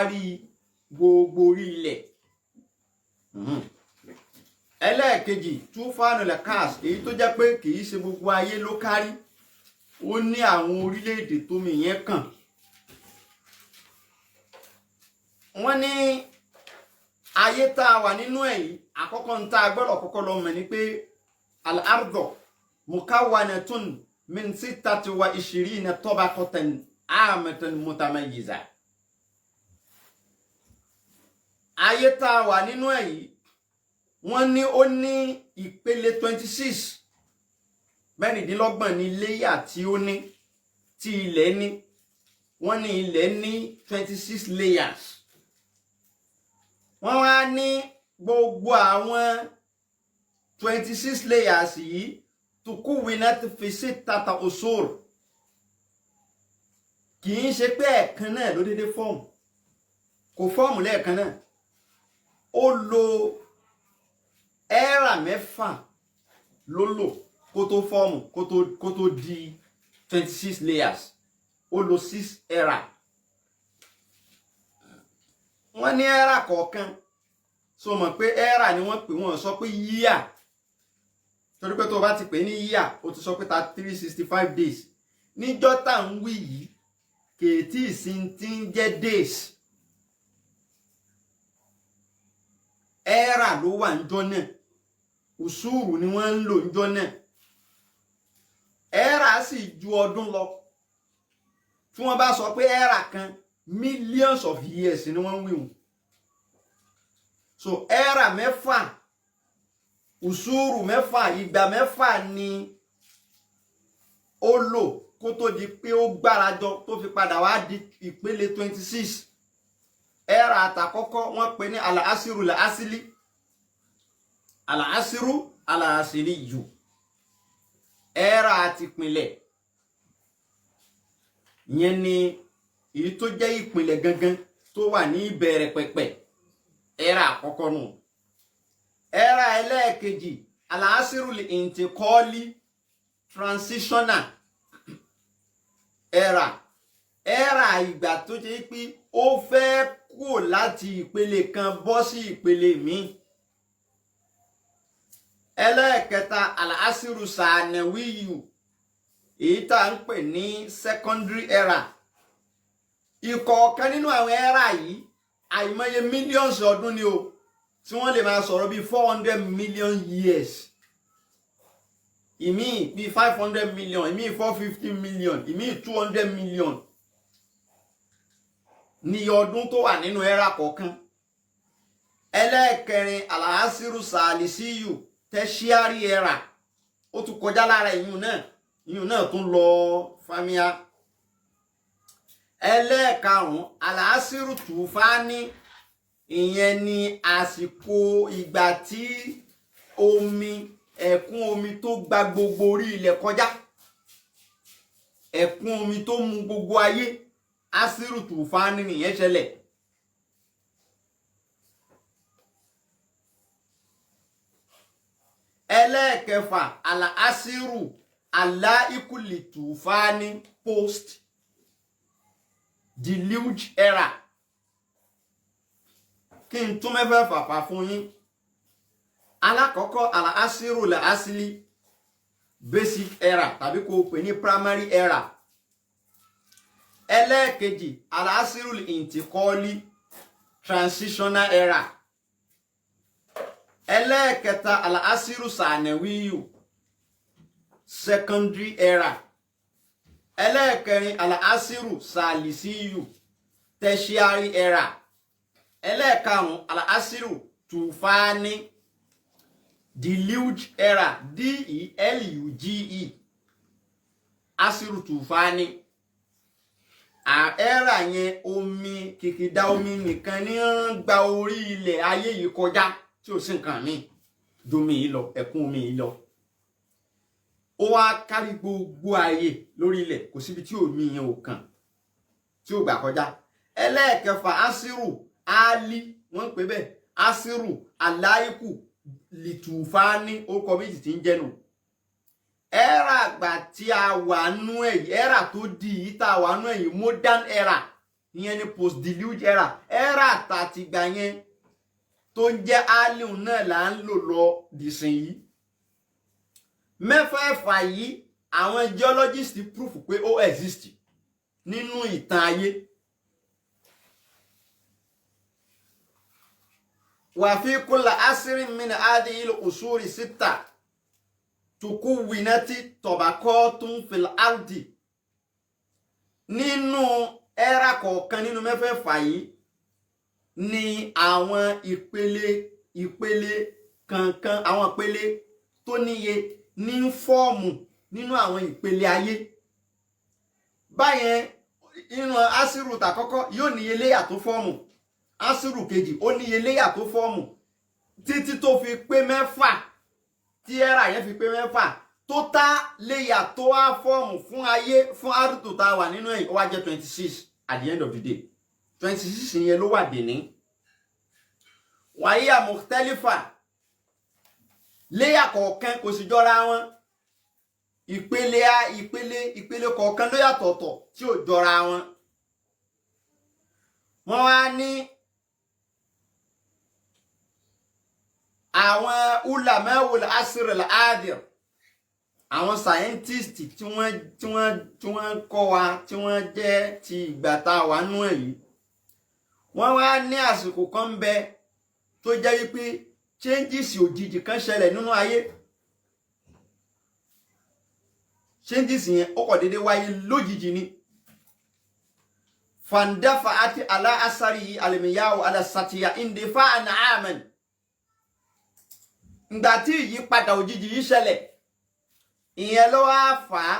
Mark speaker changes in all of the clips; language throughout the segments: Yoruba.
Speaker 1: kárí gbogbo orí ilẹ̀. Ẹlẹ́ẹ̀kejì túfánul káàs, èyí tó jẹ́ pé kì í ṣe gbogbo ayé ló kárí, ó ní àwọn orílẹ̀-èdè tómi yẹn kàn. Wọ́n ní ayé tá a wà nínú ẹ̀ yìí, àkọ́kọ́ ń tá a gbọ́dọ̀ kọ́kọ́ lọ mọ̀ ní pé al-ardu mukawwanatun min 26 tabaqatan amatan mutamayyiza. Ayé tá a wà nínú ẹ̀ yìí, wọ́n ní ó ní ìpele 26 mẹ́rìndínlọ́gbọ̀n ní léyà tí ó ní, tí ilẹ̀ ní. Wọ́n ní ilẹ̀ ní 26 layers. Wọ́n wá ní gbogbo àwọn 26 layers yìí tukuwinat fi sittata usur. Kì í ṣe pé ẹ̀kan náà ló dédé fọ́ọ̀mù, kò fọ́ọ̀mù lẹ́ẹ̀kan náà. Ó lo era mẹ́fà ló lò kó tó fọ́ọ̀mù, kó tó di 26 layers. Ó lo 6 era. Wọ́n ní era kọ̀ọ̀kan, so mọ̀ pé era ni wọ́n pè, wọ́n sọ pé year. Torí pé tó bá ti pè ní year, ó ti sọ pé 365 days. Níjọ́ tá ń wí yìí, kèétí ìsìn tí ń jẹ́ days. Era ló wà níjọ́ náà. Usuru ni wọ́n ń lò níjọ́ náà. Era sì ju ọdún lọ. Tí wọ́n bá sọ pé era kan, millions of years ni wọ́n ń wí. So era mẹ́fà, usuru mẹ́fà, ìgbà mẹ́fà ni ó lò kó tó di pé ó gbárajọ tó fi padà wá di ìpele 26. Era àtàkọ́kọ́ wọ́n pè ní al-asiru al-asili. Al-asiru al-asili yù. Era àti ìpìlẹ̀. Yẹn ni èyí tó jẹ́ ìpìlẹ̀ gangan tó wà ní ìbẹ̀rẹ̀ pẹ̀pẹ̀. Era àkọ́kọ́ nù. Era ẹlẹ́ẹ̀kejì al-asiru al-intiqali, transitional era. Era ìgbà tó jẹ́ pé ó fẹ́ kúrò láti ìpele kan bọ́ sí ìpele míì. Ẹlẹ́ẹ̀kẹta al-asiru sanawiyu, èyí tá ń pè ní secondary era. Ìkọ̀ọ̀kan nínú àwọn era yìí àìmọye millions ọdún ni o, tí wọ́n lè máa sọ̀rọ̀ bí 400 million years. Ìmí bí 500 million, ìmí 450 million, ìmí 200 million ní ọdún tó wà nínú era kọ̀ọ̀kan. Ẹlẹ́ẹ̀kẹrin al-asiru salisiyu, tertiary era. Ó tún kọjá lára ìyún náà tún lọ fámíà. Ẹlẹ́ẹ̀karùn al-asiru tufani, ìyẹn ni àsìkò ìgbà tí ẹ̀kún omi tó gba gbogbo orí ilẹ̀ kọjá, ẹ̀kún omi tó mu gbogbo ayé, asiru tufani nìyẹn ṣẹlẹ̀. Ẹlẹ́ẹ̀kẹfà al-asiru alaiku tufani, post deluge era. Kí n tún mẹ́fẹ́ fàfà fún yín. Alákọ̀ọ́kọ́ al-asiru al-asili, basic era tàbí kó pè ní primary era. Ẹlẹ́ẹ̀kejì al-asiru al-intiqali, transitional era. Ẹlẹ́ẹ̀kẹta al-asiru sanawiyu, secondary era. Ẹlẹ́ẹ̀kẹrin al-asiru salisiyu, tertiary era. Ẹlẹ́ẹ̀karùn al-asiru tufani, deluge era, deluge, asiru tufani. Era yẹn omi, kìkìdá omi nìkan ní ń gba orí ilẹ̀ ayé yìí kọjá, tí ó sì nǹkan mi domi yìí lọ, ẹ̀kún omi yìí lọ. Ó wá kárí gbogbo ayé lórí ilẹ̀, kò síbi tí omi yẹn ò kàn, tí ó gbà kọjá. Ẹlẹ́ẹ̀kẹfà asiru ali, wọ́n pè bẹ́ẹ̀, asiru alaiku litufani, orúkọ méjì tí ń jẹ́nu. Era àgbà tí a wà nú èyí, era tó di yìí tá a wà nú èyí, modern era. ìyẹn ni post deluge era tàti gbà yẹn tó ń jẹ́ alien náà là ń lò lọ dìsìn yìí. Mẹ́fẹ̀ẹ̀fà yìí àwọn geologist proof pé ó exist nínú ìtàn ayé. وفي كل عصر من هذه العصور 6 تكونت طبقات في الأرض. nínú era kọ̀ọ̀kan nínú mẹ́fẹ̀ẹ̀fà yìí ni àwọn ìpele kankan, àwọn ìpele tó níye ní fọ́ọ̀mù nínú àwọn ìpele ayé. Báyẹn nínú asiru tàkọ́kọ́ yóò níye léyà tó fọ́ọ̀mù, asiru kejì ó níye léyà tó fọ́ọ̀mù títí tó fi pé 6 tí era yẹn fi pé 6 tó tá léyà tó wá fọ́ọ̀mù fún ayé fún arútù tá wà nínú ẹ̀ ó wá jẹ́ 26 at the end of the day. 26 yẹn ló wà dèní. Wàyíyà mukhtalifa léyà kọ̀ọ̀kan kò sì jọra wọn. Ìpele kọ̀ọ̀kan ló yàtọ̀ọ̀tọ̀ tí ò jọra wọn. Wọ́n wá ní àwọn ulama'ul asr al-adir, àwọn scientist tí wọ́n kọ́ wa tí wọ́n jẹ́ ti ìgbà tá a wà nú èyí. Wọ́n wá ní àsìkò kan ń bẹ tó jẹ́ wípé changes òjijì kan ṣẹlẹ̀ nínú ayé. Changes yẹn ó kọ̀ dédé wáyé lójijì ni. Fandafa'ati ala asari alimiyahu ala satiya indifa'an aman. Ìgbà tí ìyípadà òjijì yìí ṣẹlẹ̀, ìyẹn ló wá fà á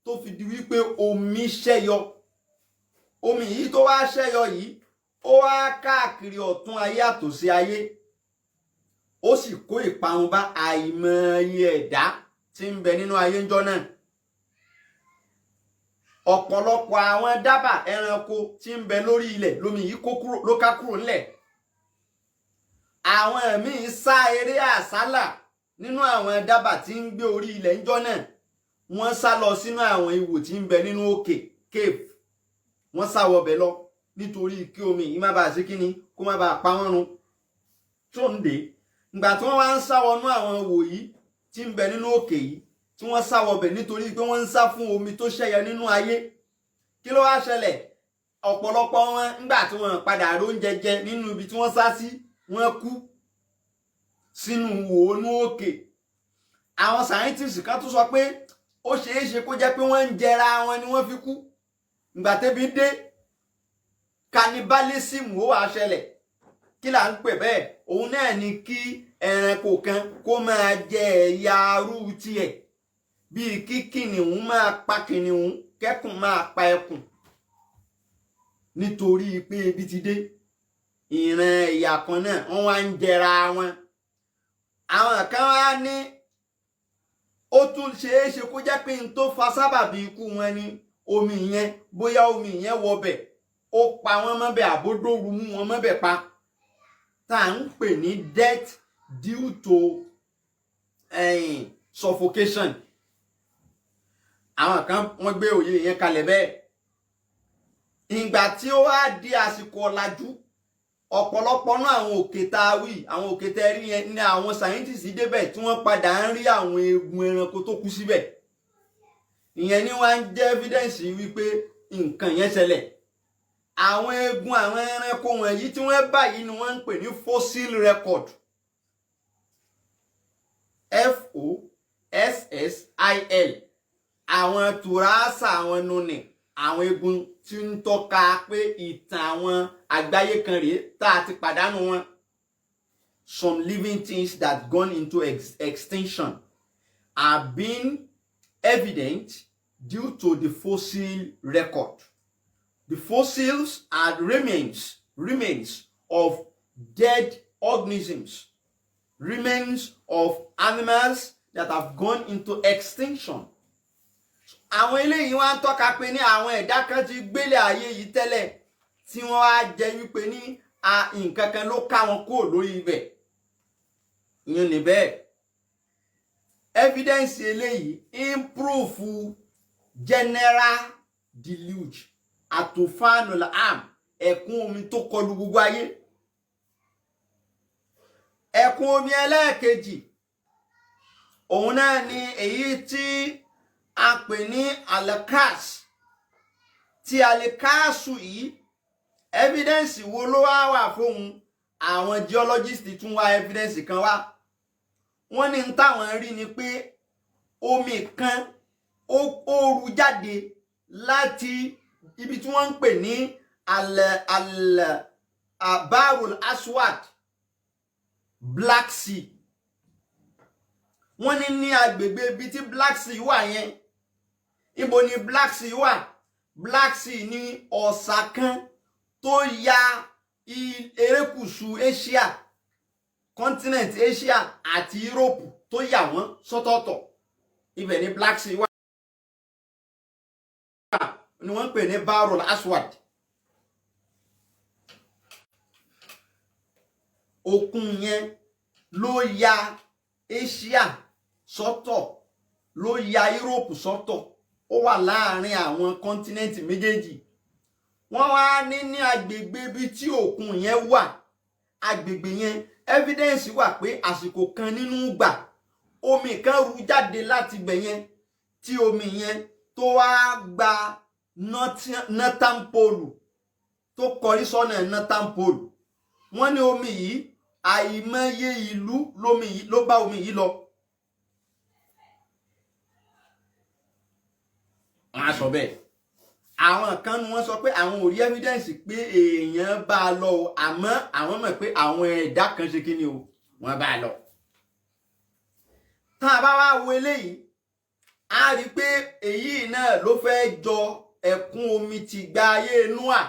Speaker 1: tó fi di wípé omi ṣẹ́yọ. Omi yìí tó wá ṣẹ́yọ yìí ó wá káàkiri ọ̀tún ayé àtòsí ayé. Ó sì kó ìparun bá àìmọye ẹ̀dá tí ń bẹ nínú ayé ńjọ́ náà. Ọ̀pọ̀lọpọ̀ àwọn dábà ẹranko tí ń bẹ lórí ilẹ̀ lómi yìí ló ká kúrò nílẹ̀. Àwọn míì sá eré àsálà nínú àwọn dábà tí ń gbé orí ilẹ̀ ńjọ́ náà. Wọ́n sá lọ sínú àwọn ihò tí ń bẹ nínú òkè cave. Wọ́n sá wọbẹ̀ lọ nítorí kí omi yìí má bàa ṣe kíni kó má bàa pa wọ́n run. Tó ń dé ìgbà tí wọ́n wá ń sá wọnú àwọn ihò yìí tí ń bẹ nínú òkè yìí tí wọ́n sá wọbẹ̀ nítorí pé wọ́n ń sá fún omi tó ṣẹ́yọ nínú ayé. Kí ló wá ṣẹlẹ̀? Ọ̀pọ̀lọpọ̀ wọn nígbà tí wọ́n padà róúnjẹ jẹ nínú ibi tí wọ́n sá sí, wọ́n kú sínú òónú òkè. Àwọn scientists kan tún sọ pé ó ṣeé ṣe kó jẹ́ pé wọ́n ń jẹra wọn ni wọ́n fi kú. Ìgbà tẹ́bi dé cannibalism ó wá ṣẹlẹ̀. Kí là ń pè bẹ́ẹ̀? Òun náà ni kí ẹranko kan kó máa jẹ ẹ̀yà arú tiẹ̀. Bíi kí kìnìún máa pa kìnìún, kẹ́kùn máa pa ẹkùn. Nítorí pé ebi ti dé, ìran ẹ̀yà kan náà wọ́n wá ń jẹra wọn. Àwọn kan wá ní ó tún ṣeé ṣe kó jẹ́ pé n tó fa sábàbí ikú wọn ni omi yẹn, bóyá omi yẹn wọbẹ̀ ó pa wọ́n mọ́bẹ̀ àbódóru mú wọn mọ́bẹ̀ pa. Tá à ń pè ní death due to suffocation. Àwọn kan wọ́n gbé òye yẹn kalẹ̀ bẹ́ẹ̀. Ìgbà tí ó wá di àsìkò ọ̀làjú, ọ̀pọ̀lọpọ̀ náà àwọn òkè tá a wí, àwọn òkè tẹ́ rí yẹn ní àwọn scientists débẹ̀ tí wọ́n padà ń rí àwọn eegun ẹranko tó kú síbẹ̀. Ìyẹn ni wọ́n ń jẹ́ evidence wípé nǹkan yẹn ṣẹlẹ̀. Àwọn eegun àwọn ẹranko wọ̀nyí tí wọ́n báyìí ni wọ́n ń pè ní fossil record. FOSSIL. Àwọn tùràsà àwọn nùnì, àwọn eegun tí ń tọ́ka pé ìtàn àwọn àgbáyé kan rèé tá a ti pàdánù wọn. Some living things that gone into extinction are being evident due to the fossil record. The fossils are remains of dead organisms, remains of animals that have gone into extinction. Àwọn eléyìí wá ń tọ́ka pé ní àwọn ẹ̀dá kan ti gbélé ayé yìí tẹ́lẹ̀ tí wọ́n á jẹ́ wípé ní nǹkan kan ló ká wọn kúrò lórí ibẹ̀. Ìyẹn ní bẹ́ẹ̀. Evidence eléyìí improve general deluge atufanul am ẹ̀kún omi tó kọlu gbogbo ayé. Ẹ̀kún omi ẹlẹ́ẹ̀kejì òun náà ni èyí tí a pè ní alakas. Tí alikasu yìí evidence wo ló wà fún àwọn geologist tún wá evidence kan wá. Wọ́n ní táwọn rí ni pé omi kan ó ru jáde láti ibi tí wọ́n ń pè ní Barul Aswad, Black Sea. Wọ́n ní agbègbè ibi tí Black Sea wà yẹn. Ibo ni Black Sea wà? Black Sea ní ọ̀sà kan tó ya erékùṣù Asia, continent Asia àti Europe tó yà wọ́n sọ́tọ̀ọ̀tọ̀. Ibẹ̀ ni Black Sea wà. Ni wọ́n pè ní Barul Aswad. Òkun yẹn ló ya Asia sọ́tọ̀, ló ya Europe sọ́tọ̀. Ó wà láàrin àwọn kọ́ńtínẹ́ǹtì méjèèjì. Wọ́n wá ní agbègbè ibi tí òkun yẹn wà. Agbègbè yẹn evidence wà pé àsìkò kan nínú ìgbà omi kan ru jáde láti ibẹ̀ yẹn, tí omi yẹn tó wá gba Northern Pole, tó kọrí sọ́nà Northern Pole. Wọ́n ní omi yìí àìmọye ìlú ló bá omi yìí lọ. Wọ́n á sọ bẹ́ẹ̀. Àwọn kan ni wọ́n sọ pé àwọn ò rí evidence pé èèyàn bá a lọ o, àmọ́ àwọn mọ̀ pé àwọn ẹ̀dá kan ṣe kí ni o, wọ́n bá a lọ. Tá a bá wá wo eléyìí, a rí pé èyí náà ló fẹ́ jọ ẹ̀kún omi ti gba ayé Nóà.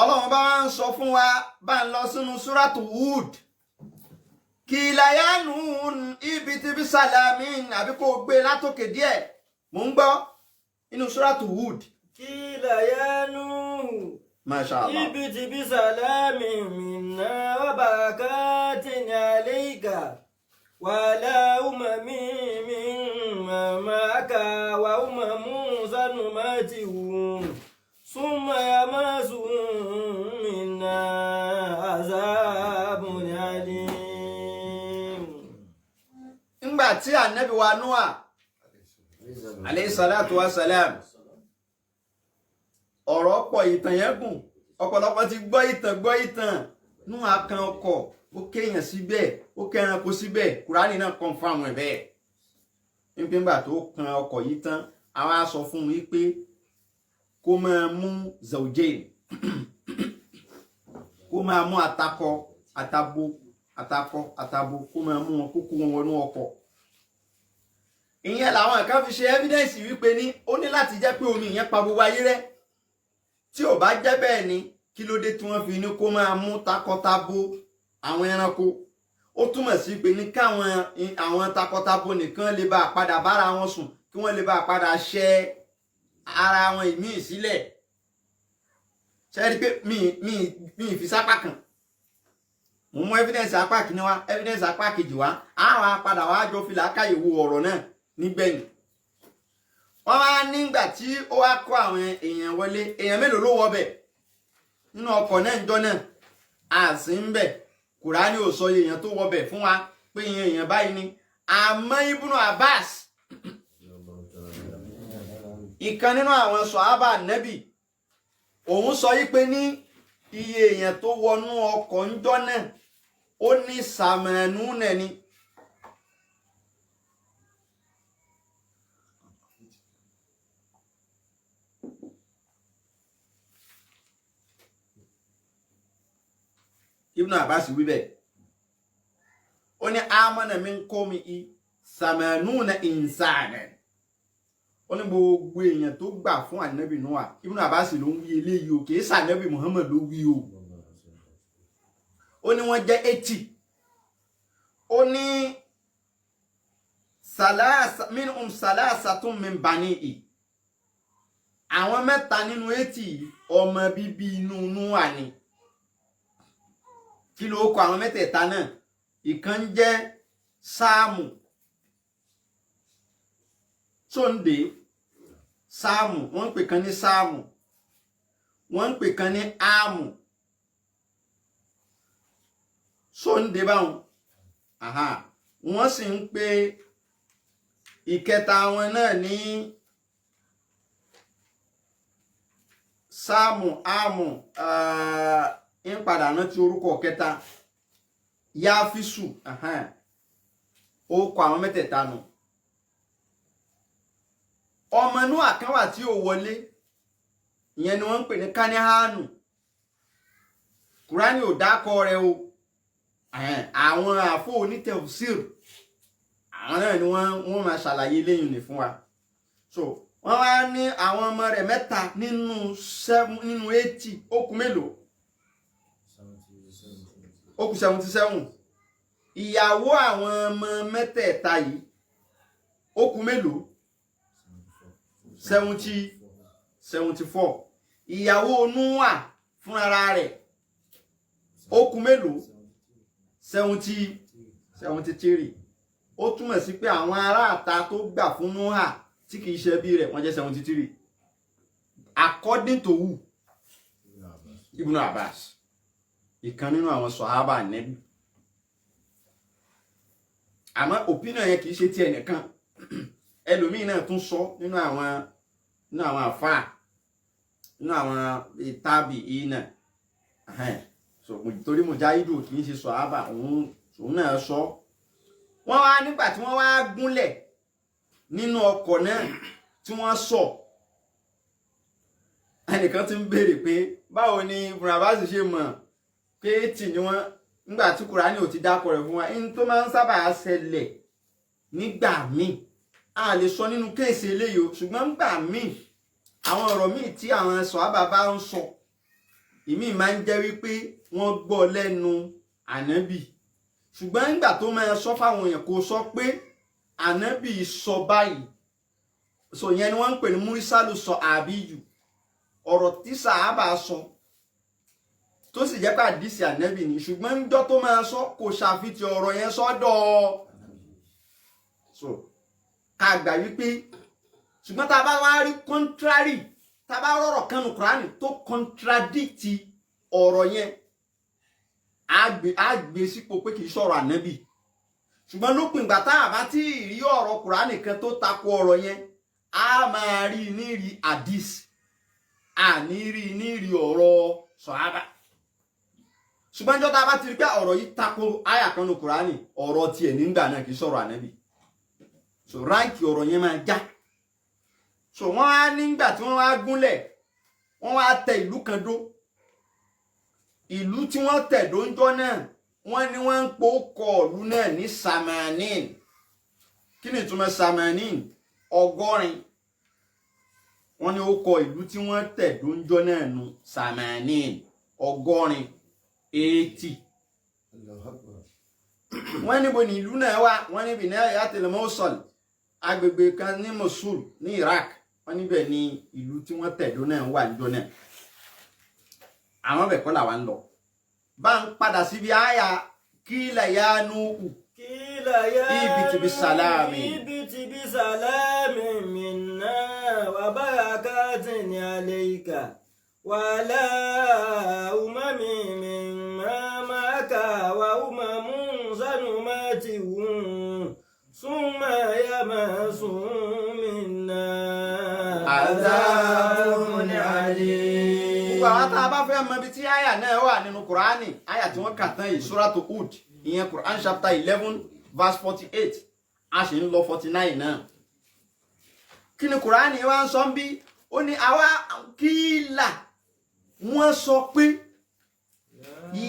Speaker 1: Ọlọ́run bá wá ń sọ fún wa, bá ń lọ sínú Suratu Hud. Kìláyánù ibi tí bí Salamin, àbí kò gbé látòkè díẹ̀. Mò ń gbọ́ inú Suratu Hud.
Speaker 2: Kìláyánù
Speaker 1: Masha Allah.
Speaker 2: ibi tí bí Salamin minna wa barakatin alayka wa ala umamin mimman ma'aka wa umamun sanumatihum summa yamassuhum minna azabun alim.
Speaker 1: Nígbà tí Ànábì wa Nóà alayhi salatu wa salam, ọ̀rọ̀ pọ̀, ìtàn yẹn gùn, ọ̀pọ̀lọpọ̀ ti gbọ́ ìtàn. Nóà kan ọkọ̀, ó kéèyàn síbẹ̀, ó kẹranko síbẹ̀. Kùránì náà confirm ẹ̀ bẹ́ẹ̀. Nígbà tó kan ọkọ̀ yìí tán, àwọn á sọ fún mi pé kó máa mú zawjain, kó máa mú àtakọ àtabo, kó máa mú wọn, kó kó wọn wọnú ọkọ̀. Ìyẹn làwọn kan fi ṣe evidence wípé ní ó ní láti jẹ́ pé omi ìyẹn pa gbogbo ayé rẹ́. Tí ò bá jẹ́ bẹ́ẹ̀ ni, kí ló dé tí wọ́n fi ní kó máa mú takọtabo àwọn ẹranko? Ó túmọ̀ sí pé ní káwọn àwọn takọtabo nìkan lè bá padà bára wọn sùn, kí wọ́n lè bá padà ṣẹ́ ara wọn ìmíì sílẹ̀. Ṣé rí pé mi fi sápá kan. Mo mú evidence apá kìíní wá, evidence apá kejì wá, àwọn padà wá jọ fi làákàyè wo ọ̀rọ̀ náà nígbẹ̀yìn. Wọ́n wá nígbà tí ó wá kó àwọn èèyàn wọlé, èèyàn mélòó ló wọbẹ̀ nínú ọkọ̀ náà ń jọ náà? Àsì ń bẹ̀. Kùránì ò sọ èèyàn tó wọbẹ̀ fún wa pé èèyàn báyìí ni. Àmọ́ Ibnu Abbas, ìkan nínú àwọn sọ̀hábà Nábì, òun sọ yí pé ní iye èèyàn tó wọnú ọkọ̀ ń jọ náà ó ní sàmẹ̀nú nẹ̀ ni. Ibnu Abbas wí bẹ́ẹ̀. Ó ní amana min qawmihi samanuna insana. Ó ní gbogbo èèyàn tó gbà fún Ànábì Nóà. Ibnu Abbas ló ń wí eléyìí o, kìí s'Ànábì Muhammad ló wí o. Ó ní wọ́n jẹ́ 80. Ó ní minhum salasatun min banihi. Àwọn mẹ́ta nínú 80 ọmọ bíbí inú Nóà ni. Kí ló kọ àwọn mẹ́tẹ̀ẹ̀ta náà? Ìkan jẹ́ Sáàmù, Tóńdé, Sáàmù, wọ́n ń pè kan ní Sáàmù. wọ́n ń pè kan ní áàmù sóńdé báwọn wọ́n sì ń pè ìkẹta wọn náà ní sáàmù áàmù ń padà rántí orúkọ kẹta yáfísù ó kọ àwọn mẹ́tẹ̀ẹ̀ta nù. ọmọ Nóà kan wà tí ò wọlé, ìyẹn ni wọ́n ń pè ní káníhánù. Kùránì ò dákọ rẹ̀ o, àwọn àfọ onítẹ̀fsír àwọn náà ni wọ́n máa ṣàlàyé lẹ́yìn ní fún wa. So wọ́n wá ní àwọn ọmọ rẹ̀ mẹ́ta nínú 80, ó kù mélòó? Ó kù 77. Ìyàwó àwọn ọmọ mẹ́tẹ̀ẹ̀ta yìí ó kù mélòó? 74. Ìyàwó Nóà fúnra rẹ̀ ó kù mélòó? 73. Ó túmọ̀ sí pé àwọn aráàta tó gbà fún Nóà tí kìí ṣe bí rẹ̀ wọ́n jẹ́ 73 according to who? Ibn Abbas, ìkan nínú àwọn sọ̀hábà Ànábì. Àmọ́ opinion yẹn kìí ṣe ti ẹnìkan, ẹlòmíì náà tún sọ nínú àwọn àfáà, nínú àwọn tábì yìí náà. So torí Mujahidu kìí ṣe sọ̀hábà, òun náà sọ. Wọ́n wá nígbà tí wọ́n wá gúnlẹ̀ nínú ọkọ̀ náà tí wọ́n sọ, ẹnìkan ti ń béèrè pé báwo ni Ibn Abbas ṣe mọ̀ pé 80 ni wọ́n nígbà tí Kùránì ò ti dákọ̀ rẹ̀ fún wa. In tó máa ń sábà ṣẹlẹ̀ nígbà míì, a lè sọ nínú kéèsì eléyìí o, ṣùgbọ́n nígbà míì àwọn ọ̀rọ̀ míì tí àwọn sàhábà bá ń sọ, ìmíì máa ń jẹ́ wípé wọ́n gbọ́ lẹ́nu Ànábì, ṣùgbọ́n nígbà tó máa sọ fáwọn èèyàn kò sọ pé Ànábì sọ báyìí. So yẹn ni wọ́n ń pè ní múrísàlù sọ àbíyù, ọ̀rọ̀ tí sàhábà sọ tó sì jẹ́ pé àdìsí Ànábì ni, ṣùgbọ́n níjọ́ tó máa sọ kò ṣàfitì ọ̀rọ̀ yẹn sọ́dọ̀. So ká gbà wípé ṣùgbọ́n tá a bá wá rí contrary, tá a bá rọ̀rọ̀ kanu Kùránì tó contradict ọ̀rọ̀ yẹn, á gbé sípò pé kì í sọ̀rọ̀ Ànábì. Ṣùgbọ́n lópin ìgbà tá a bá tí rí ọ̀rọ̀ Kùránì kan tó tako ọ̀rọ̀ yẹn, a máa rí nírí hadith, a ní rí nírí ọ̀rọ̀ sọ̀hábà. Ṣùgbọ́n jọ́ tá a bá ti rí pé ọ̀rọ̀ yìí tako àyà kan nínú Kùránì, ọ̀rọ̀ tiẹ̀ nígbà náà kì í sọ̀rọ̀ Ànábì. So ráǹkì ọ̀rọ̀ yẹn máa já. So wọ́n á nígbà tí wọ́n wá gúnlẹ̀, wọ́n wá tẹ ìlú kan dó. Ìlú tí wọ́n tẹ̀ dóńjọ́ náà, wọ́n ní wọ́n ń po kọ̀ọ̀lú náà ní Samanin. Kí ni ìtumọ̀ Samanin? 100. Wọ́n ní ó kọ ìlú tí wọ́n tẹ̀ dóńjọ́ náà nù Samanin, 100, 80. Wọ́n níbo ni ìlú náà wà? Wọ́n níbi ní Ayatul Mosul, agbègbè kan ní Mosul ní Iraq. Wọ́n níbẹ̀ ni ìlú tí wọ́n tẹ̀ dó náà wà níjọ́ náà. Àwọn bẹ̀ kọ́ làwa ń lọ. Bá ń padà síbi àyà kílà ya Nuhu.
Speaker 2: Kílà ya
Speaker 1: Ibiti bisalami.
Speaker 2: Ibiti bisalami minna wa barakatin alayka wa ala umami mimma ma'aka wa umamun sanumatihum summa yamasum minna azabun alim.
Speaker 1: Àwọn tá a bá fẹ́ mọ ibi tí àyà náà wà nínú Kùránì, àyà tí wọ́n kà tán yìí, Suratu Hud, ìyẹn Quran chapter 11 verse 48, a sì ń lọ 49 náà. Kí ni Kùránì wá ń sọ bí? Ó ní àwa kílà, wọ́n sọ pé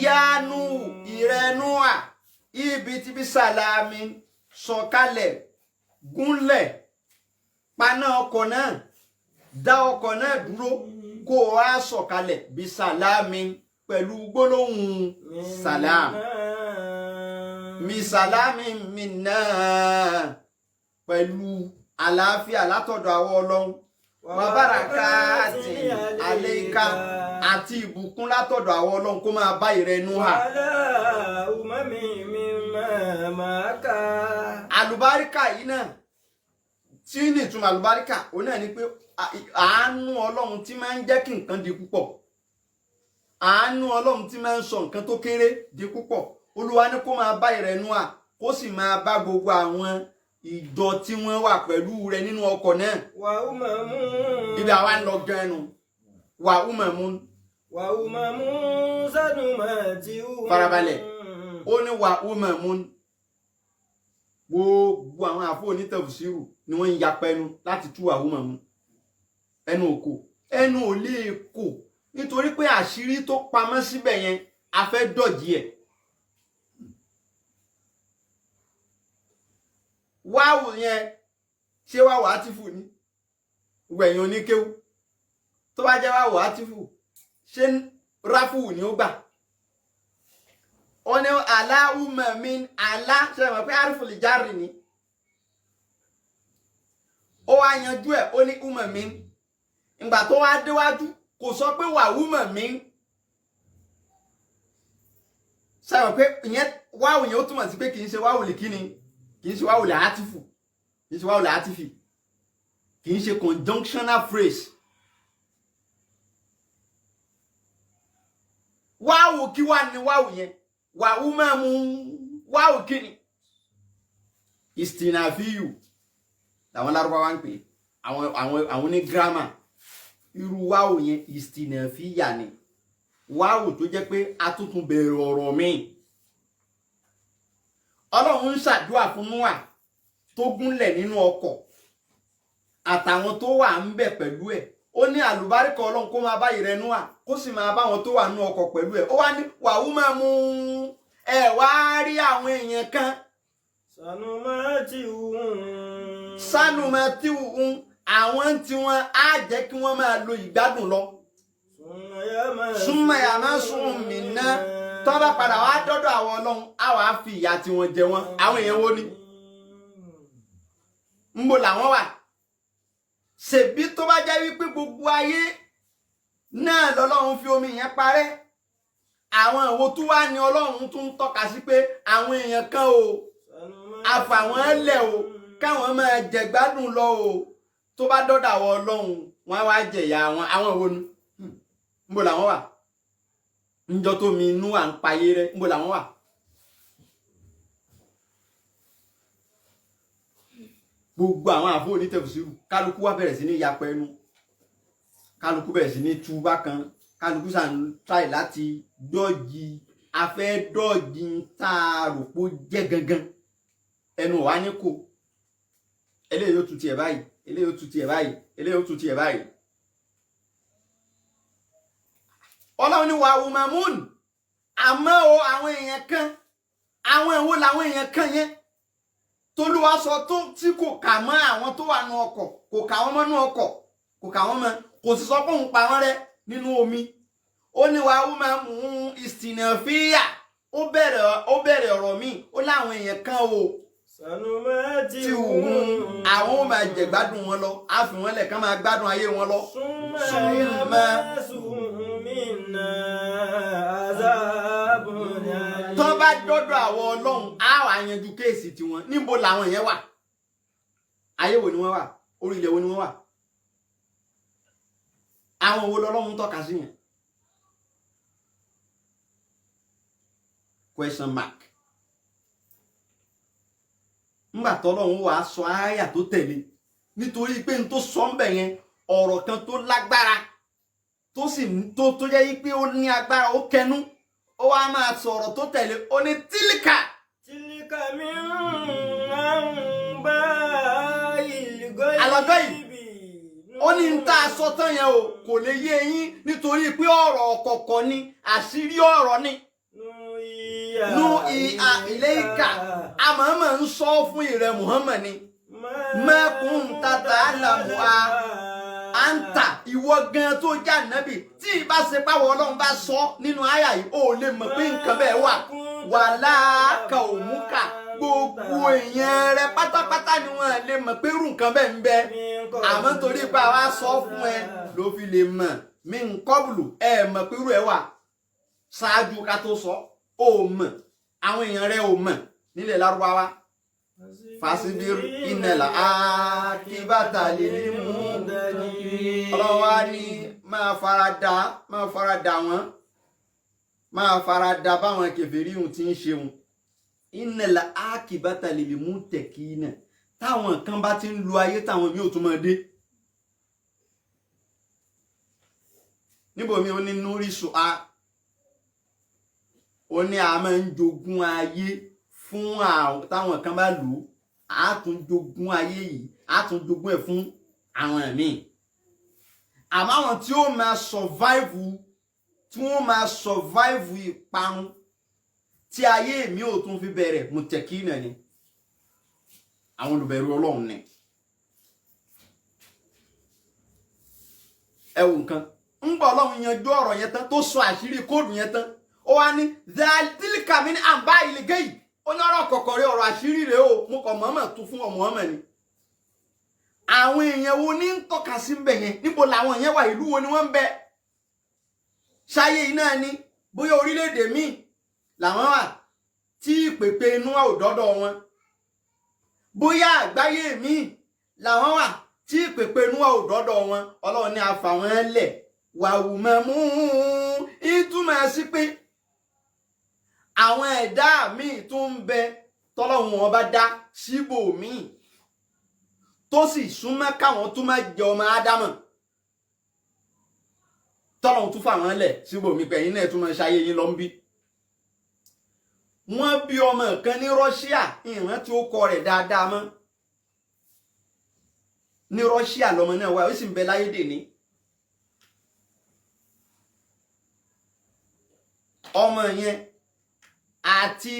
Speaker 1: yánú ìrẹnúà ibi tí bí sàlámì sọ̀kalẹ̀ gúnlẹ̀ paná ọkọ̀ náà, dá ọkọ̀ náà dúró, kó wá sọ̀kalẹ̀ bí sàlámì pẹ̀lú gbólóhùn sàlám. Mi sàlámì mi náà pẹ̀lú àlàáfíà látọ̀dọ̀ àwọn Ọlọ́run. Wa barakati alayka àti ìbùkún látọ̀dọ̀ àwọn Ọlọ́run kó máa bá ìrẹ Nóà. Àlùbáríkà yìí náà, tí ní ìtumọ̀ àlùbáríkà, òun náà ni pé àánú Ọlọ́run tí máa ń jẹ́ kí nǹkan di púpọ̀. àánú ọlọ́run tí máa ń sọ nǹkan tó kéré di púpọ̀ olúwa ní kó máa bá ìrẹ̀nú à kó sì máa bá gbogbo àwọn ìjọ tí wọ́n wà pẹ̀lú rẹ̀ nínú ọkọ̀ náà.
Speaker 2: wà ó máa mú.
Speaker 1: ibi àwa ń lọ gan ẹnu wà ó máa mú.
Speaker 2: wà ó máa mú sánú máa ti hù.
Speaker 1: farabalẹ̀ ó ní wà ó máa mú. gbogbo àwọn àfọ onítẹ̀fùsírù ni wọ́n ń yapa ẹnu láti tú wà ó máa mú. ẹnu òkò ẹnu ò lè kò nítorí pé àṣírí tó pamọ́ síbẹ̀ yẹn a fẹ́ dọ̀jì ẹ̀. wáwù yẹn ṣé wáwù átífù ni gbẹ̀yìn oníkéwú tó bá jẹ́ wáwù átífù ṣé ráfù ni ó gbà. ó ní aláwùmọ̀ mi alá ṣe mọ̀ pé àrífù lè járì ni ó wá yanjú ẹ̀ ó ní ùmọ̀ mi ìgbà tó wá déwájú kò sọ pé wàwùmọ̀ mi ṣe mọ̀ pé ìyẹn wáwù yẹn ó túmọ̀ sí pé kì í ṣe wáwù lè kíni kì í ṣe wáwù lè átífù kì í ṣe wáwù lè átífì kì í ṣe conjunctional phrase. wáwù kí wá ní wáwù yẹn wàwù máa mú wáwù kí ni istinafiyu làwọn lárúbáwá ń pè àwọn ní gírámà irú wáwù yẹn istinafiya ni wáwù tó jẹ́ pé a tuntun bẹ̀rẹ̀ ọ̀rọ̀ míì. ọlọ́run ń ṣàdúrà fún Nóà tó gúnlẹ̀ nínú ọkọ̀ àtàwọn tó wà ń bẹ̀ pẹ̀lú ẹ̀ ó ní àlùbáríkà ọlọ́run kó máa bá ìrẹ Nóà kó sì máa bá wọn tó wà nínú ọkọ̀ pẹ̀lú ẹ̀ ó wá ní wàhú máa mú ẹ wá rí àwọn èèyàn kan sánúmọ́tíhùn àwọn tí wọ́n á jẹ́ kí wọ́n máa lo ìgbádùn lọ súnmọ́ ẹ̀ àmọ́ sùn mí ná tó bá padà wá dọ́dọ̀ àwọn ọlọ́run á wàá fi ìyà tí wọ́n jẹ wọ́n àwọn èèyàn wo ni ń bo làwọn wà ṣèbí tó bá jẹ́ wípé gbogbo ayé náà lọ́lọ́run fi omi yẹn parẹ́ àwọn ìwo tó wá ní ọlọ́run tún ń tọ́ka sí pé àwọn èèyàn kan o àfàwọn lẹ̀ o káwọn máa jẹ̀gbádùn lọ o tó bá dọ́dọ̀ àwọn ọlọ́run wọn á wá jẹ̀yà àwọn ìwo ni ń bo làwọn wà níjọ́ tó mi inú à ń payé rẹ ń bo làwọn wà. gbogbo àwọn àfọ onítẹ̀fùsírù kálukú wá bẹ̀rẹ̀ sí ní yapa ẹnu kálukú bẹ̀rẹ̀ sí ní tú bákan kálukú sàn tráì láti dọ́ọ̀jì afẹ́ dọ́ọ̀jì tá a rò pé ó jẹ́ gangan ẹnu wa ní kò eléyìí ó tu tiẹ̀ báyìí eléyìí ó tu tiẹ̀ báyìí eléyìí ó tu tiẹ̀ báyìí. ọlọ́run ní wàá wùmàmún àmọ́ o àwọn èèyàn kan àwọn èèwọ̀ làwọn èèyàn kan yẹn tolúwa sọ tó tí kò kà mọ́ àwọn tó wà nínú ọkọ̀ kò kà wọ́n mọ́ nínú ọkọ̀ kò kà wọ́n mọ́ kò sì sọ pé òun pa wọ́n rẹ́ nínú omi ó ní wàá wú máa mú ìsìnàfíà ó bẹ̀rẹ̀ ọ̀rọ̀ míì ó láwọn èèyàn kan o tí òun àwọn ò máa jẹ̀gbádùn wọn lọ á fi wọn lẹ̀ ká máa gbádùn ayé wọn lọ. tó bá dọ́dọ̀ àwọn ọlọ́run á wà yanjú kéèsì tiwọn níbo làwọn yẹn wà ayé wo ni wọ́n wà orí ilẹ̀ wo ni wọ́n wà àwọn wo lọ́lọ́run tọ́ka sí yẹn question mark ńgbà tọ́lọ́run wà á sọ àyà tó tẹ̀lé nítorí pé n tó sọ ń bẹ̀ yẹn ọ̀rọ̀ kan tó lágbára tó sì tó jẹ́ pé ó ní agbára ó kẹnu ó wá máa sọ̀rọ̀ tó tẹ̀lé ó ní tílíkà. tílíkà mi ń bá ìlúgọ́ yìí. àlọ́gọ́ yìí ó ní ń tá a sọ tán yẹn o kò lè yé yín nítorí pé ọ̀rọ̀ ọ̀kọ̀ọ̀kọ̀ ni àṣírí ọ̀rọ̀ ni. nu ìhà ilé ìkà àmọ́mọ́ ń sọ fún ìrẹ Muhammad ni mẹ́kùn tata àlàmùá àǹtà ìwọ gan tó já nábì tí ìbá ṣe páwọ Ọlọ́run bá sọ nínú àyà yìí ó lè mọ̀ pé nǹkan bẹ́ẹ̀ wà wà láàkà òmùkà gbogbo èèyàn rẹ pátápátá ni wọn lè mọ̀ pé irú nǹkan bẹ́ẹ̀ ń bẹ àmọ́ torí pé àwa sọ fún ẹ ló fi lè mọ̀ mí ń kọ́bùlù ẹ mọ̀ pé irú ẹ wà ṣáájú ká tó sọ ó mọ̀ àwọn èèyàn rẹ ò mọ̀ nílẹ̀ Lárúbáwá fàṣibírí ìnẹ̀lá àkíbàtà lè mú ọlọ́wà ní máa farada wọn máa fara da báwọn kèfèrí ohun tí ń ṣeun innal akibata lil muttaqina táwọn kan bá ti ń lo ayé táwọn mi ò tún máa dé níbo mi ó ní núrísù a ó ní a máa ń jogún ayé fún àwọn táwọn kan bá lò á tún jogún ayé yìí á tún jogún ẹ̀ fún àwọn míì àmọ́ àwọn tí ó máa survive ìparun tí ayé mi ò tún fi bẹ̀rẹ̀ muttaqina ni àwọn olùbẹ̀rù Ọlọ́run ni ẹ wo nǹkan ń gbọ́ Ọlọ́run yanjú ọ̀rọ̀ yẹn tán tó sọ àṣírí kóòdù yẹn tán ó wá ní tilka min amba'il ghaib ó ní ọ̀rọ̀ kọ̀kọ̀rẹ́ ọ̀rọ̀ àṣírí rẹ̀ o mo kàn mọ̀ọ́mọ̀ tún fún ọmọ ọmọ ni àwọn èèyàn wo ní ń tọ́ka sí ń bẹ̀ yẹn níbo làwọn èèyàn wà ìlú wo ni wọ́n ń bẹ ṣáyé iná ni bóyá orílẹ̀-èdè míì làwọn wà tí ìpèpè inú ò dọ́dọ̀ wọn bóyá àgbáyé míì làwọn wà tí ìpèpè inú ò dọ́dọ̀ wọn Ọlọ́run ní a fà wọ́n lẹ̀ wàwùmọ̀mú ìtumọ̀ sí pé àwọn ẹ̀dá míì tó ń bẹ tọ́lọ́run wọn bá dá síbò míì tó sì súnmọ́ káwọn tó máa jẹ ọmọ ádámọ̀ tọ́lọ́run tún fà wọ́n lẹ̀ síbò míì pẹ̀yìn náà tún máa ṣayé yín lọ ń bí wọ́n bí ọmọ kan ní Russia ìrántí ó kọ rẹ̀ dáadáa mọ́ ní Russia lọmọ náà wà ó sì ń bẹ láyé dè ní ọmọ yẹn àti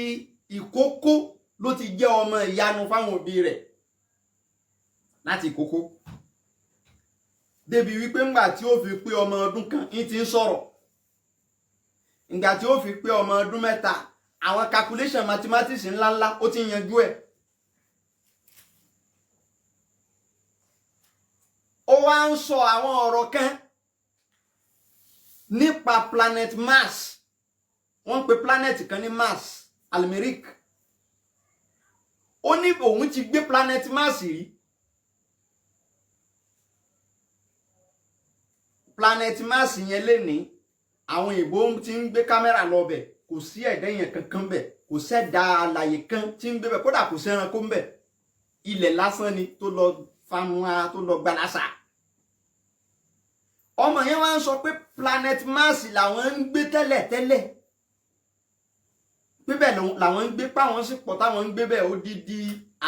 Speaker 1: ìkókó ló ti jẹ́ ọmọ ìyanu fáwọn òbí rẹ̀ láti ìkókó débi wípé ńgbà tí ó fi pé ọmọ ọdún kan ní ti ń sọ̀rọ̀ ńgbà tí ó fi pé ọmọ ọdún mẹ́ta àwọn calculation mathematics ńláńlá ó ti yanjú ẹ̀ ó wá ń sọ àwọn ọ̀rọ̀ kan nípa planet Mars wọ́n pe planet kan ní Mars Almeric ó ní òun ti gbé planet Mars rí planet Mars yẹn lénìí àwọn ìbò ti ń gbé kámẹ́rà lọ bẹ̀ kò sí ẹ̀dá yẹn kankan bẹ̀ kò sẹ́dá alàyè kan tí ń gbé bẹ̀ kódà kò sẹ́ranko ń bẹ̀ ilẹ̀ lásán ni tó lọ famua tó lọ gbalasa ọmọ yẹn wá ń sọ pé planet Mars làwọn ń gbé tẹ́lẹ̀ pípẹ́ làwọn ń gbé páwọn sì pọ̀ táwọn ń gbé bẹ̀ odidi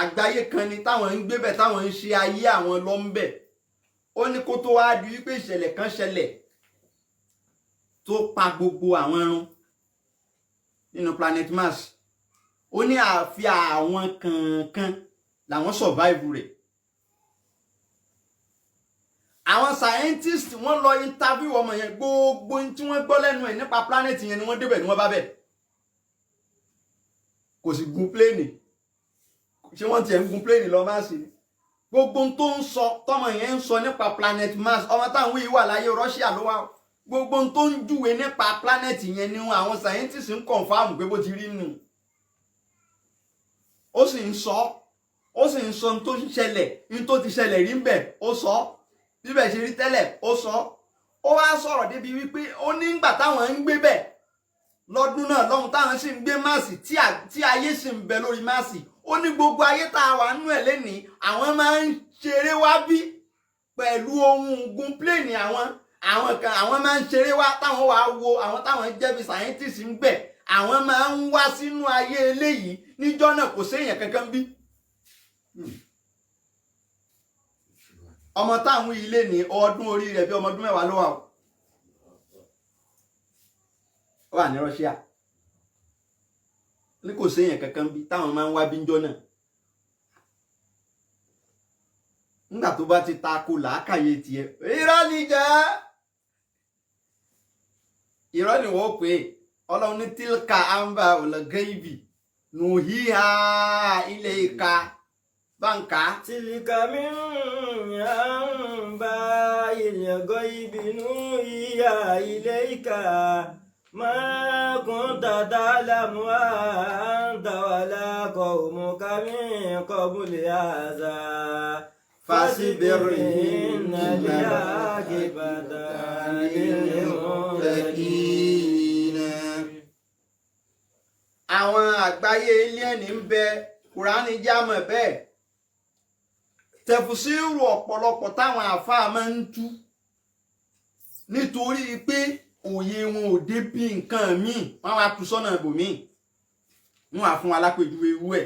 Speaker 1: àgbáyé kan ni táwọn ń gbé bẹ̀ táwọn ń ṣe ayé àwọn lọ ń bẹ̀ ó ní kó tó wá di wípé ìṣẹ̀lẹ̀ kan ṣẹlẹ̀ tó pa gbogbo àwọn ẹran nínú planet Mars ó ní àfi àwọn kankan làwọn survive rẹ̀ àwọn scientist wọ́n lọ interview ọmọ yẹn gbogbo tí wọ́n gbọ́ lẹ́nu ẹ̀ nípa planet yẹn ni wọ́n débẹ̀ ni wọ́n bá bẹ̀ kò sì gun pléènì ṣé wọ́n tiẹ̀ ń gun pléènì lọ Mars ni gbogbo tó ń sọ tọmọ yẹn ń sọ nípa planet Mars ọmọ táwọn yìí wà láyé Russia ló wà gbogbo tó ń júwe nípa planet yẹn ni àwọn scientist ń confirm pé bó ti rí nù ó sì ń sọ ní tó ṣẹlẹ̀ ní tó ti ṣẹlẹ̀ rí ń bẹ̀ ó sọ bíbẹ̀ ṣe rí tẹ́lẹ̀ ó sọ ó wá sọ̀rọ̀ débi wípé ó nígbà táwọn ń gbé bẹ̀ lọ́dún náà lọ́hun táwọn sì ń gbé máàsì tí ayé sì ń bẹ lórí máàsì ó ní gbogbo ayé tá a wà nínú ẹ̀ lénìí àwọn máa ń ṣeré wá bí pẹ̀lú ohun ogun pléènì àwọn máa ń ṣeré wá táwọn wàá wo àwọn táwọn jẹ́ bí scientist ń bẹ̀ àwọn máa ń wá sínú ayé eléyìí níjọ́ náà kò séèyàn kankan bí. ọmọ táwọn ilé ní ọdún orí rẹ̀ bí ọmọ ọdún 10 ló wà ní Russia ní kò séèyàn kankan bí táwọn máa ń wá bí níjọ́ náà nígbà tó bá ti ta ko làákàyè tiẹ̀ irọ́ ni jẹ́ irọ́ ni wọ́n pè é Ọlọ́run ní tilka amba olagaibi nuhiha ilayka báńkà.
Speaker 2: tilka min amba'il ghaibi nuhiha ilayka ma kunta ta'lamuha anta wala qaumuka min qabli hadha fasbir inna al-'aqibata lil-muttaqin.
Speaker 1: àgbáyé alien ń bẹ kùránì jámọ̀ bẹ́ẹ̀ tẹ̀fùsírù ọ̀pọ̀lọpọ̀ táwọn àáfàá máa ń tú nítorí pé òye wọn ò dé bí nǹkan míì wọ́n wá tú sọ́nà ibòmíì wọ́n wá fún wa lápèjúwe irú ẹ̀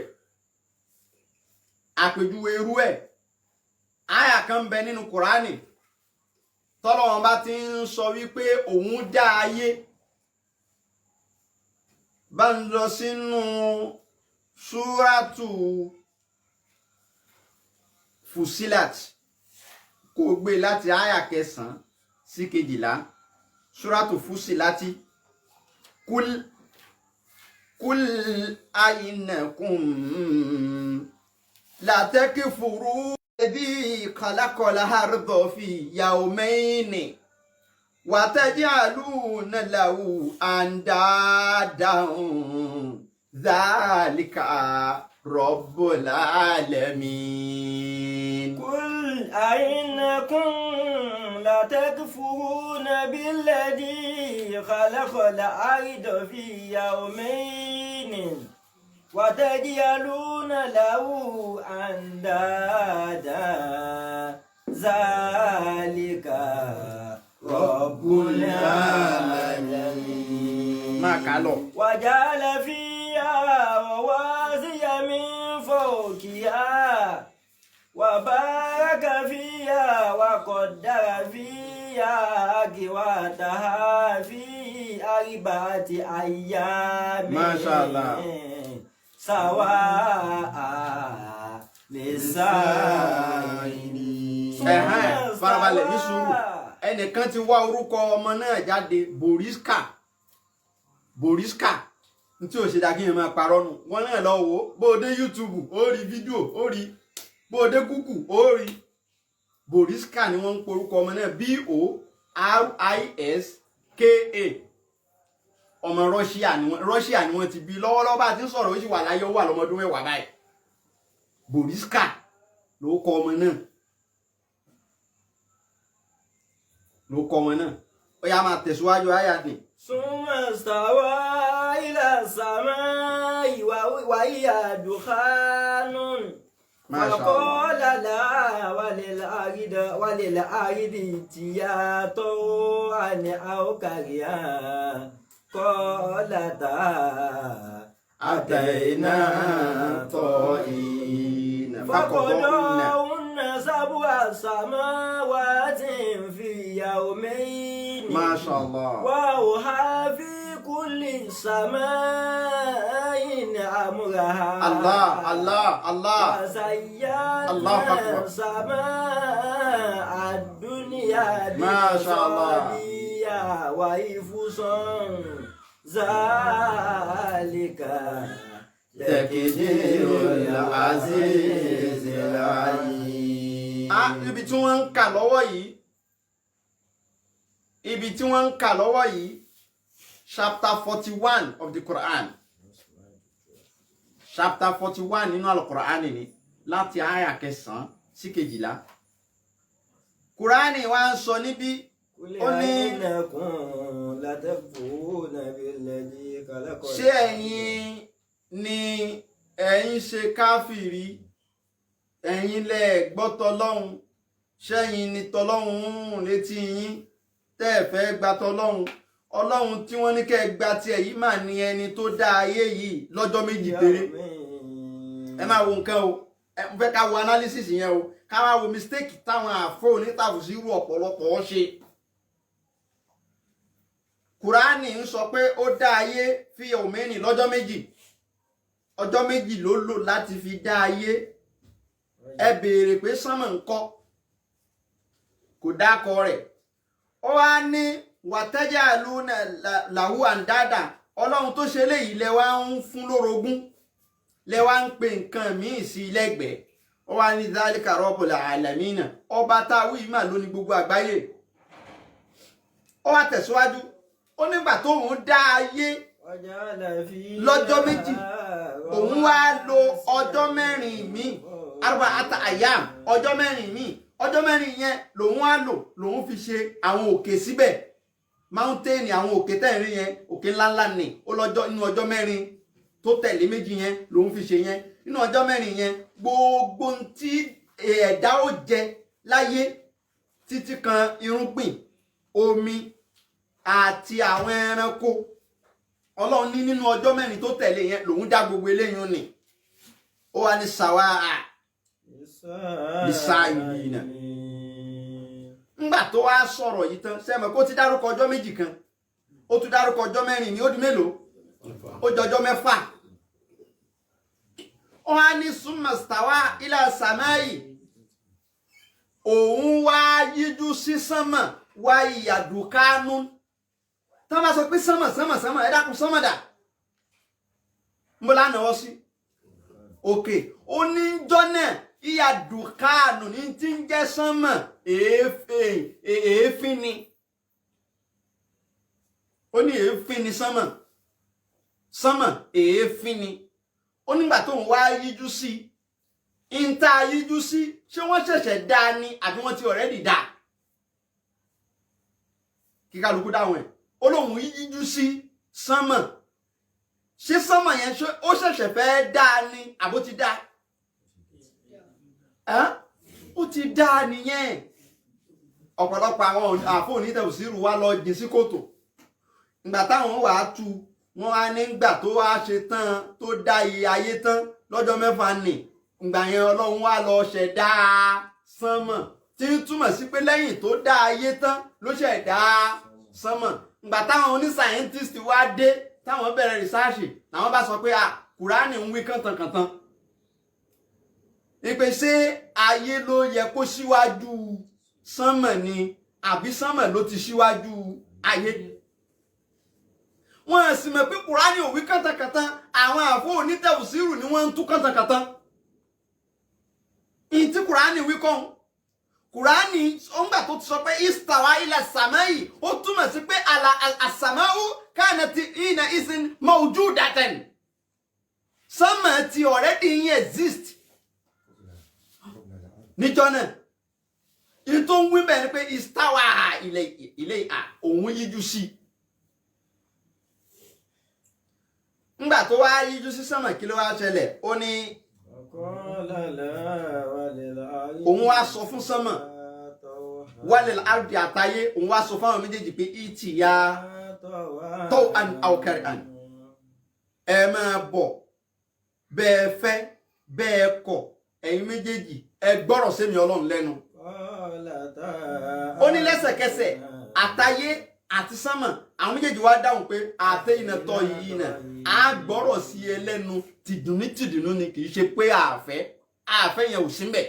Speaker 1: àpèjúwe irú ẹ̀ àyà kan ń bẹ nínú kùránì tọ́lọ́run bá ti ń sọ wípé òun dá ayé bá ń lọ sínú súrátù Fusilat kò gbé láti àyà 9 sí 12 súrátù Fusilati kul aynakum la takfuru alladhi khalaqal arda fi yawmayni wa taj'aluna lahu andadan dhalika rabbul alamin.
Speaker 2: قل أئنكم لتكفرون بالذي خلق الأرض في يومين وتجعلون له أندادا ذلك رب العالمين.
Speaker 1: ما قالوا
Speaker 2: وجعل فيها رواسي من فوقها وبارك فيها وقدر فيها أقواتها في 4 أيام
Speaker 1: ما شاء الله
Speaker 2: سواء للسائلين.
Speaker 1: farabalẹ̀ ní sùúrù ẹnìkan ti wá orúkọ ọmọ náà jáde Boriska tí ò ṣe dá kí n máa parọ́ nù wọn náà lọ wò ó bó o dé YouTube ó rí fídíò ó rí bó o dé kúkú ó rí Boriska ni wọ́n ń porúkọ ọmọ náà BORISKA ọmọ Russia ni wọ́n ti bí lọ́wọ́lọ́wọ́ bá ti ń sọ̀rọ̀ ó sì wà láyé ó wà lọ́mọdún 10 báyìí Boriska ló kọ ọmọ náà ó yá máa tẹ̀síwájú àyà ni.
Speaker 2: ثم استوى إلى السماء وهي دخان فقال لا وللأرض ائتيا طوعا أو كرها قالتا
Speaker 1: أتينا طائعين
Speaker 2: فقضاهن 7 سماوات في يومين
Speaker 1: ما شاء الله
Speaker 2: وأوحى في كل سماء أمرها
Speaker 1: الله
Speaker 2: وزينا السماء الدنيا بمصابيح وحفظا ذلك
Speaker 1: تقدير العزيز العليم. Ibi tí wọ́n ń kà lọ́wọ́ yìí chapter 41 of the Quran chapter 41 nínú al-Quran ni láti àyà 9 sí 12 Quran wá ń sọ níbí ó ní ṣé ẹ̀yin ni ẹ̀yin ṣe káfìrí ẹ̀yin lẹ gbọ́ tọlọ́hun ṣẹ́yin ni tọlọ́hun létí yín tẹ́ ẹ fẹ́ gba tọlọ́hun ọlọ́hun tí wọ́n ní kẹ́ ẹ gba tiẹ̀ yìí mà ní ẹni tó dá ayé yìí lọ́jọ́ méjì péré ẹ máa wo nǹkan o ẹ fẹ́ ká wo analysis yẹn o ká wá wo mistake táwọn àfọ onítàfùsírù ọ̀pọ̀lọpọ̀ ṣe. Kùránì ń sọ pé ó dá ayé fi òmìnir lọ́jọ́ méjì ọjọ́ méjì ló lò láti fi dá ayé ẹ béèrè pé sánmọ̀ ńkọ́ kò dákọ rẹ̀ ó wá ní wàtájà lúnà làwù àǹdáàdà ọlọ́run tó ṣe léyìí lẹ wá ń fún lórogún lẹ wá ń pe nǹkan míì sí lẹ́gbẹ̀ẹ́ ó wá ní zálíkà rabbul alamina ọba táwí mà lóní gbogbo àgbáyé ó wá tẹ̀síwájú ó nígbà tóun dá ayé lọ́jọ́ méjì òun wá lo ọjọ́ mẹ́rin míì arba ata ayam ọjọ́ mẹ́rin míì ọjọ́ mẹ́rin yẹn lòun wá lò lòun fi ṣe àwọn òkè síbẹ̀ mountain àwọn òkè tẹ́ẹ̀rí yẹn òkè ńláńlá ni ó lọ́jọ́ inú ọjọ́ mẹ́rin tó tẹ̀lé méjì yẹn lòun fi ṣe yẹn nínú ọjọ́ mẹ́rin yẹn gbogbo tí ẹ̀dá ó jẹ láyé títí kan irúgbìn omi àti àwọn ẹranko ọlọ́run ní nínú ọjọ́ mẹ́rin tó tẹ̀lé yẹn lòun dá gbogbo eléyìí nì ó wà ní sàwá bisáyìí náà ńgbà tó wá sọ̀rọ̀ yìí tán sẹ́mọ̀ kó ti dárúkọ ọjọ́ méjì kan ó tún dárúkọ ọjọ́ mẹ́rin ní ó di mélòó ó jọjọ́ mẹ́fà ó wá ní súnmọ̀sítáwá ilà sàmáì òun wá yíjú sí sánmà wá ìyàdùkánú tá bá sọ pé sánmà ẹ dákun sánmà dà mo lánàá sí òkè ó ní jọ́ náà ìyàdùkánú ní tí ń jẹ́ sánmà èéfín ni ó ní èéfín ni sánmà èéfín ni ó nígbà tó ń wá yíjú sí ń tá yíjú sí ṣé wọ́n ṣẹ̀ṣẹ̀ dá ni àbí wọ́n ti already dá kí kálukú dáhùn ẹ̀ ó lóun yíjú sí sánmà ṣé sánmà yẹn ó ṣẹ̀ṣẹ̀ fẹ́ dá ni àbó ti dá ó ti dá nìyẹn ọ̀pọ̀lọpọ̀ àwọn àfóò ní tẹ̀síìrù wá lọ jìn sí kòtò ìgbà táwọn wàá tu wọn á nígbà tó wá ṣe tán tó dá iye ayé tán lọ́jọ́ mẹ́fà nì ìgbà yẹn ọlọ́run wá lọ ṣẹ̀dá sánmọ̀ tí ń túmọ̀ sí pé lẹ́yìn tó dá ayé tán ló ṣẹ̀dá sánmọ̀ ìgbà táwọn oníṣàyẹ́ntìsì wá dé táwọn bẹ̀rẹ̀ rìsáàṣì làwọn bá sọ pé kùránì ń wí kàntànkàntàn ìpè ṣé ayé ló yẹ kó síwájú sánmọ̀ ni àbí sánmọ̀ ló ti síwájú ayé wọ́n sì mọ̀ pé kùránì ò wí kàntànkàntàn àwọn àfọ onítẹ̀wùsírù ni wọ́n ń tú kàntànkàntàn ìyìn tí kùránì wí kọ́ kùránì ọ̀ngbà tó ti sọ pé istawa ila samai ó túmọ̀ sí pé àsàmáwú kanat ina izin mawjudatan sánmọ̀ ti already exist níjọ́ náà ìyìn tó ń wí bẹ́ẹ̀ ni pé istawa ilé òun yíjú sí ńgbà tó wá yíjú sí sánmọ̀ kí ló wá ṣẹlẹ̀ ó ní òun wá sọ fún sánmọ̀ wálẹ̀ àrùdì àtayé òun wá sọ fáwọn méjèèjì pé ìtì ya tó an àwòkẹ́rì àn ẹ máa bọ̀ bẹ́ẹ̀ fẹ́ bẹ́ẹ̀ kọ̀ ẹ̀yin méjèèjì ẹ gbọ́rọ̀ sẹ́mi ọlọ́run lẹ́nu ó ní lẹ́sẹ̀kẹsẹ̀ àtayé àti sánmọ̀ àwọn méjèèjì wá dáhùn pé àtẹ́yìnà tọ́ yìí nà á gbọ́rọ̀ sí ẹ lẹ́nu tìdùnnú ni kì í ṣe pé àfẹ́ yẹn ò sí mbẹ̀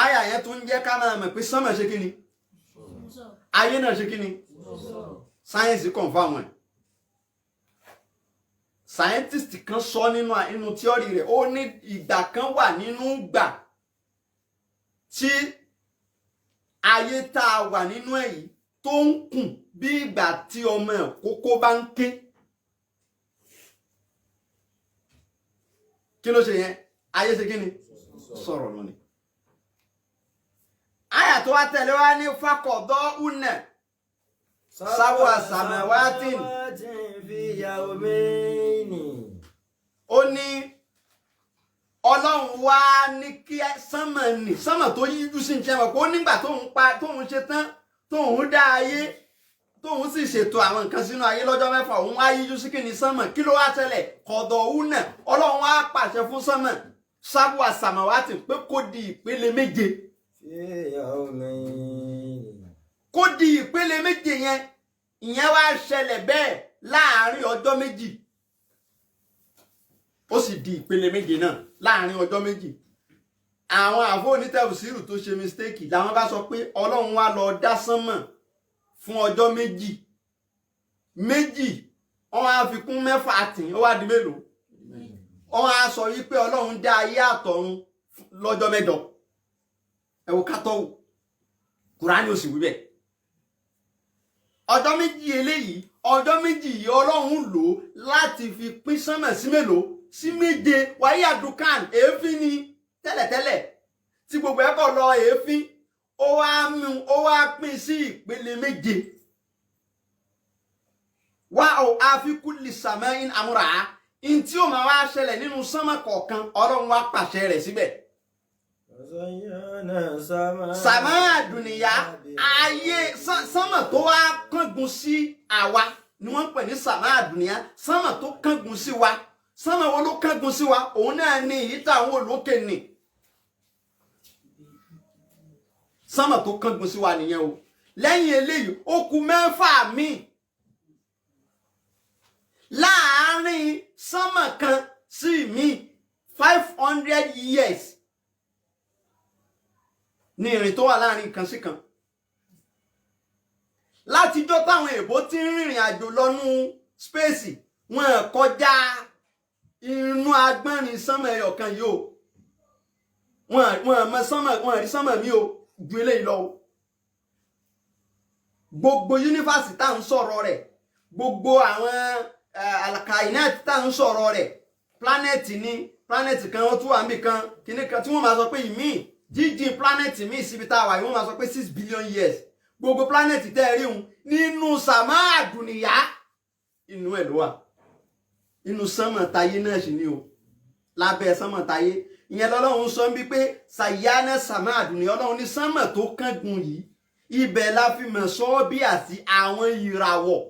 Speaker 1: àyà yẹn tún jẹ́ ká máa mọ̀ pé sánmọ̀ ṣe kí ni ayé náà ṣe kí ni sáyẹ́nsì confirm ẹ̀ scientist kan sọ nínú tíọ́rì rẹ̀ ó ní ìgbà kan wà nínú gbà tí ayé tá a wà nínú ẹ̀ yìí tó ń kùn bí ìgbà tí ọmọ ẹ̀ kókó bá ń ké kí ló ṣe yẹn ayé ṣe kí ni sọ̀rọ̀ lónìí àyà tó wá tẹ̀lé wá ní fakọ̀dọ́ unẹ̀ sáwọ́ àsàmẹ̀wátìn ó ní ọlọ́run wá ní kí sánmọ̀ tó yíjú sí ìṣẹ́ mọ̀ pé ó nígbà tóun ṣe tán tóun dá ayé tóun sì ṣètò àwọn nǹkan sínú ayé lọ́jọ́ mẹ́fà òun wá yíjú sí kí ni sánmọ̀ kí ló wá tẹ̀lẹ̀ kọ̀dọ̀ òun náà ọlọ́run wá pàṣẹ fún sánmọ̀ sábà sàmàwátì pé kó di ìpele méje kó di ìpele méje yẹn ìyẹn wá ṣẹlẹ̀ bẹ́ẹ̀ láàárín ọjọ́ méjì ó sì di ìpele méje náà láàárín ọjọ́ méjì àwọn àfọ onítẹ̀wùsírù tó ṣe mistake làwọn bá sọ pé ọlọ́run wá lọ dá sánmọ̀ fún ọjọ́ méjì wọ́n á fi kún mẹ́fà tì ó wá di mélòó wọ́n á sọ wípé ọlọ́run dá ayé àtọ̀run lọ́jọ́ mẹ́jọ ẹ wo kátọ́wù kùránì ò sì wí bẹ́ẹ̀ ọjọ́ méjì eléyìí ọjọ́ méjì yìí ọlọ́run lò láti fi pín sánmọ̀ sí mélòó sí méje wáyé àdùkán èéfín ni tẹ́lẹ̀tẹ́lẹ̀ tí gbogbo ẹ̀kọ́ lọ èéfín ó wá pín sí ìpele méje wá ò àfikún lè sàmẹ́yìn àmúra in tí ó máa wá ṣẹlẹ̀ nínú sánmà kọ̀ọ̀kan Ọlọ́run wá pàṣẹ rẹ̀ síbẹ̀. Sàmà àdùnìyá ayé sánmà tó wá kángun sí àwa ni wọ́n ń pè ní sàmà àdùnìyá, sánmà tó kángun sí wa. Sánmà wo ló kángun sí wa? Òun náà ni èyí táwọn olókè ní. Sánmà tó kángun sí wa nìyẹn o. Lẹ́yìn eléyìí ó kù mẹ́fà míì. Láàárín sánmà kan sí míì 500 years ní ìrìn tó wà láàárín kan sí kan. Látijọ́ táwọn èèbó ti ń rìnrìn àjò lọ́nú spéèsì wọn kọjá inú agbọ́nrin sánmà ẹyọ kan yìí o. Wọn mọ sánmà, wọn rí sánmà mi o ju eléyìí lọ o. Gbogbo yunifásitì tá ń sọ̀rọ̀ rẹ̀, gbogbo àwọn alkainat tá ń sọ̀rọ̀ rẹ̀, planeti ni planeti kan ó tún wà níbì kan kíní kan tí wọ́n máa sọ pé ìmíì jíjìn planeti míì síbi tá a wà yìí wọ́n máa sọ pé 6 billion years. Gbogbo planeti tẹ́ ẹ rí hun nínú sàmà àdùnìyá inú ẹ̀ ló wà. Inú sánmà tayé náà sì ni o, lábẹ́ sánmà tayé. Ìyẹn lọ́lọ́run sọ ń bí pé sàyánà sàmà àdùnìyá, Ọlọ́run ní sánmà tó kángun yìí ibẹ̀ la fi mọ̀ sọ́ bí àti àwọn ìràwọ̀.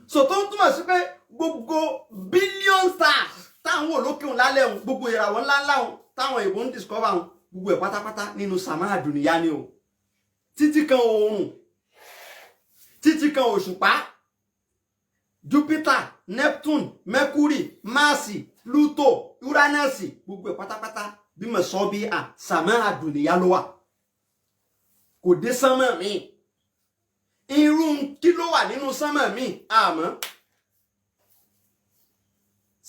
Speaker 1: So tó ń túmọ̀ sí pé gbogbo billion stars táwọn wò lókè òun lálẹ́ òun, gbogbo ìràwọ̀ ńláńlá òun táwọn èèbó ń discover òun, gbogbo ẹ̀ pátápátá nínú sàmà àdùnìyá ni o. Títí kan oòrùn, títí kan òṣùpá, Jupiter, Neptune, Mercury, Mars, Pluto, Uranus, gbogbo ẹ̀ pátápátá bí mọ̀ sọ́ bí à sàmà àdùnìyá ló wà. Kò dé sánmà mi. Irú kí ló wà nínú sánmà mi àmọ́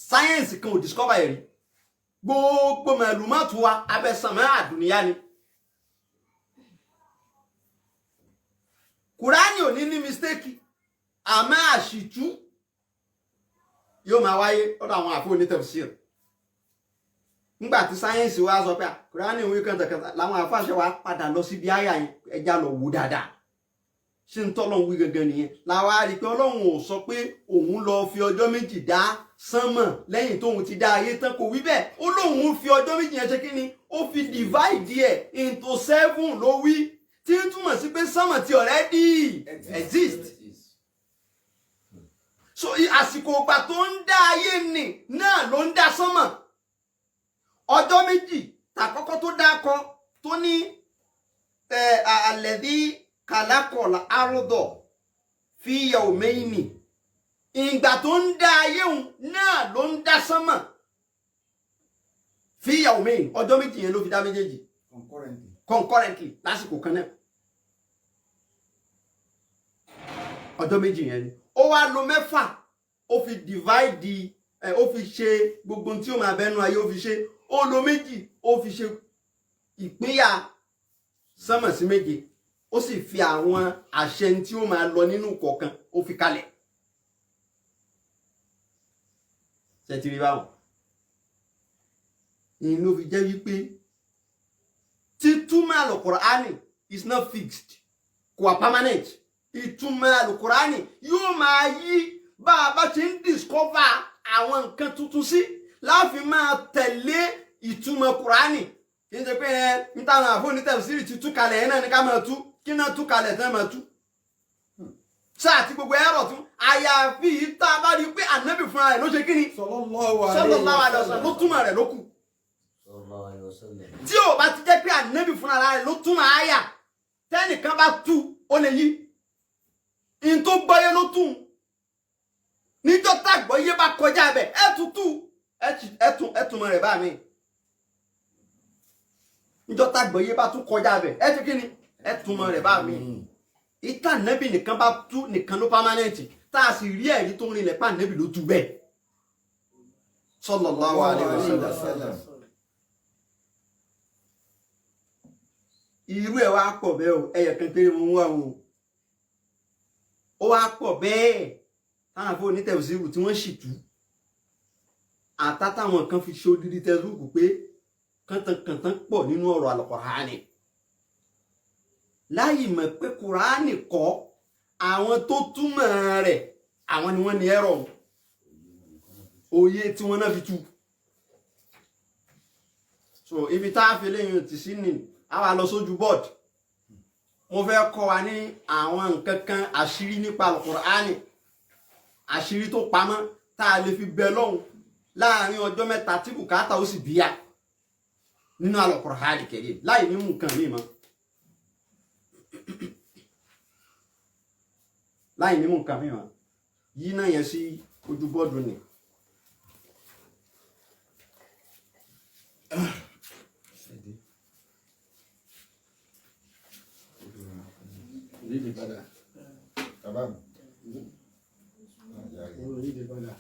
Speaker 1: sáyẹ́ǹsì kan ò discover ẹ̀rí. Gbogbo màlúmátù wa abẹ́ sánmà àdùnìyá ni. Kùránì ò ní ní mistake, àmọ́ àṣìtú yóò máa wáyé lọ́dọ̀ àwọn àfọ onítafsir. Nígbà tí sáyẹ́ǹsì wa sọ pé Kùránì ìwé kàntàkàntà làwọn àfáàṣẹ wa padà lọ síbi àyà yẹn ẹja lọ wò dáadáa. Ṣé ń tọ́lọ́hun wí gangan nìyẹn? Làwa rí pé Ọlọ́run ò sọ pé òun lọ fi ọjọ́ méjì dá sánmọ̀ lẹ́yìn tóun ti dá ayé tán, kò wí bẹ́ẹ̀. Ó lóun fi ọjọ́ méjì yẹn ṣe kí ni? Ó fi divide ẹ̀ into 7 ló wí. Tí ń túmọ̀ sí pé sánmọ̀ ti already exist. So àsìkò ìgbà tó ń dá ayé nì náà ló ń dá sánmọ̀. Ọjọ́ méjì tàkọ́kọ́ tó dákọ tó ní alladhi khalaqal arda fi yawmayni. Ìgbà tó ń dá ayé òun náà ló ń dá sánmọ̀ fi yawmayni. Ọjọ́ méjì yẹn ló fi dá méjèèjì concurrently lásìkò kan náà. Ọjọ́ méjì yẹn ni ó wá lo mẹ́fà ó fi divide ó fi ṣe gbogbo tí ó máa bẹnu ayé ó fi ṣe. Ó lo méjì ó fi ṣe ìpínyà sánmọ̀ sí méje. Ó sì fi àwọn àṣẹ tí ó máa lọ nínú kọ̀ọ̀kan ó fi kalẹ̀. Ṣé ti rí báwọn? Ìyẹn ló fi jẹ́ wípé títúmọ̀ Al-Qur'ani is not fixed, kò wà permanent. Ìtumọ̀ Al-Qur'ani yóò máa yí bá a bá ti ń discover àwọn nǹkan tuntun sí láfi máa tẹ̀lé ìtumọ̀ Qur'ani. Kì í ṣe pé níta àwọn àfọ onítafsírì ti tú kalẹ̀ yẹn náà ní ká máa tú, kí náà tú kalẹ̀ tán máa tú. Sáà tí gbogbo ẹ̀rọ tún àyàfi tá a bá rí pé ànábì fúnra rẹ̀ ló ṣe kí ni? Sallallahu alaihi wasallam ló túmọ̀ rẹ̀ ló kù. Tí ò bá ti jẹ́ pé ànábì fúnra rẹ̀ ló túmọ̀ àyà, tẹ́nìkan bá tú ó lè yí. In tó gbọ́yé ló tún. Níjọ́ tàgbọ́yé bá kọjá bẹ̀ ẹ̀tùmọ̀ rẹ̀ bá mi. Níjọ́ tàgbọ́yé bá tún kọjá bẹ̀ ẹ̀ ti kí ni? Ẹ̀tùmọ̀ rẹ̀ bá mi. Ìtà nẹ́bì nìkan bá tú nìkan ló permanent. Tá a sì rí ẹ̀rí tó ń rinlẹ̀ pa nẹ́bì ló tú bẹ́ẹ̀. Sallallahu alaihi wasallam. Irú ẹ̀ wá pọ̀ bẹ́ẹ̀ o, ẹyẹ kan péré mo ń wá o. Ó wá pọ̀ bẹ́ẹ̀ táwọn àfọ onítẹ̀síwù tí wọ́n sì tú. Àtàtàwọn kan fi ṣe odidi tẹ̀síwù pé kàntànkàntàn pọ̀ nínú ọ̀rọ̀ Al-Qur'ani. Láyì mọ̀ pé Kùránì kọ́ àwọn tó túmọ̀ rẹ̀ àwọn ni wọ́n ní ẹ̀rọ. òye tí wọ́n náà fi tú. So ibi tá a fi léyìn tì sí ni a wà lọ sójú board. Mo fẹ́ kọ́ wa ní àwọn nǹkan kan àṣírí nípa Al-Qur'ani, àṣírí tó pamọ́ tá a lè fi bẹ lọ́hùn láàrin ọjọ́ mẹ́ta tí bùkátà ó sì bíyà nínú Al-Qur'ani Karim láì ní mú nǹkan míì mọ́. láì ní mú nǹkan míì mọ́. Yí náà yẹn sí ojú bọ́ọ̀dù ni.
Speaker 3: Lídìí padà. Bàbá mi. Lídìí padà.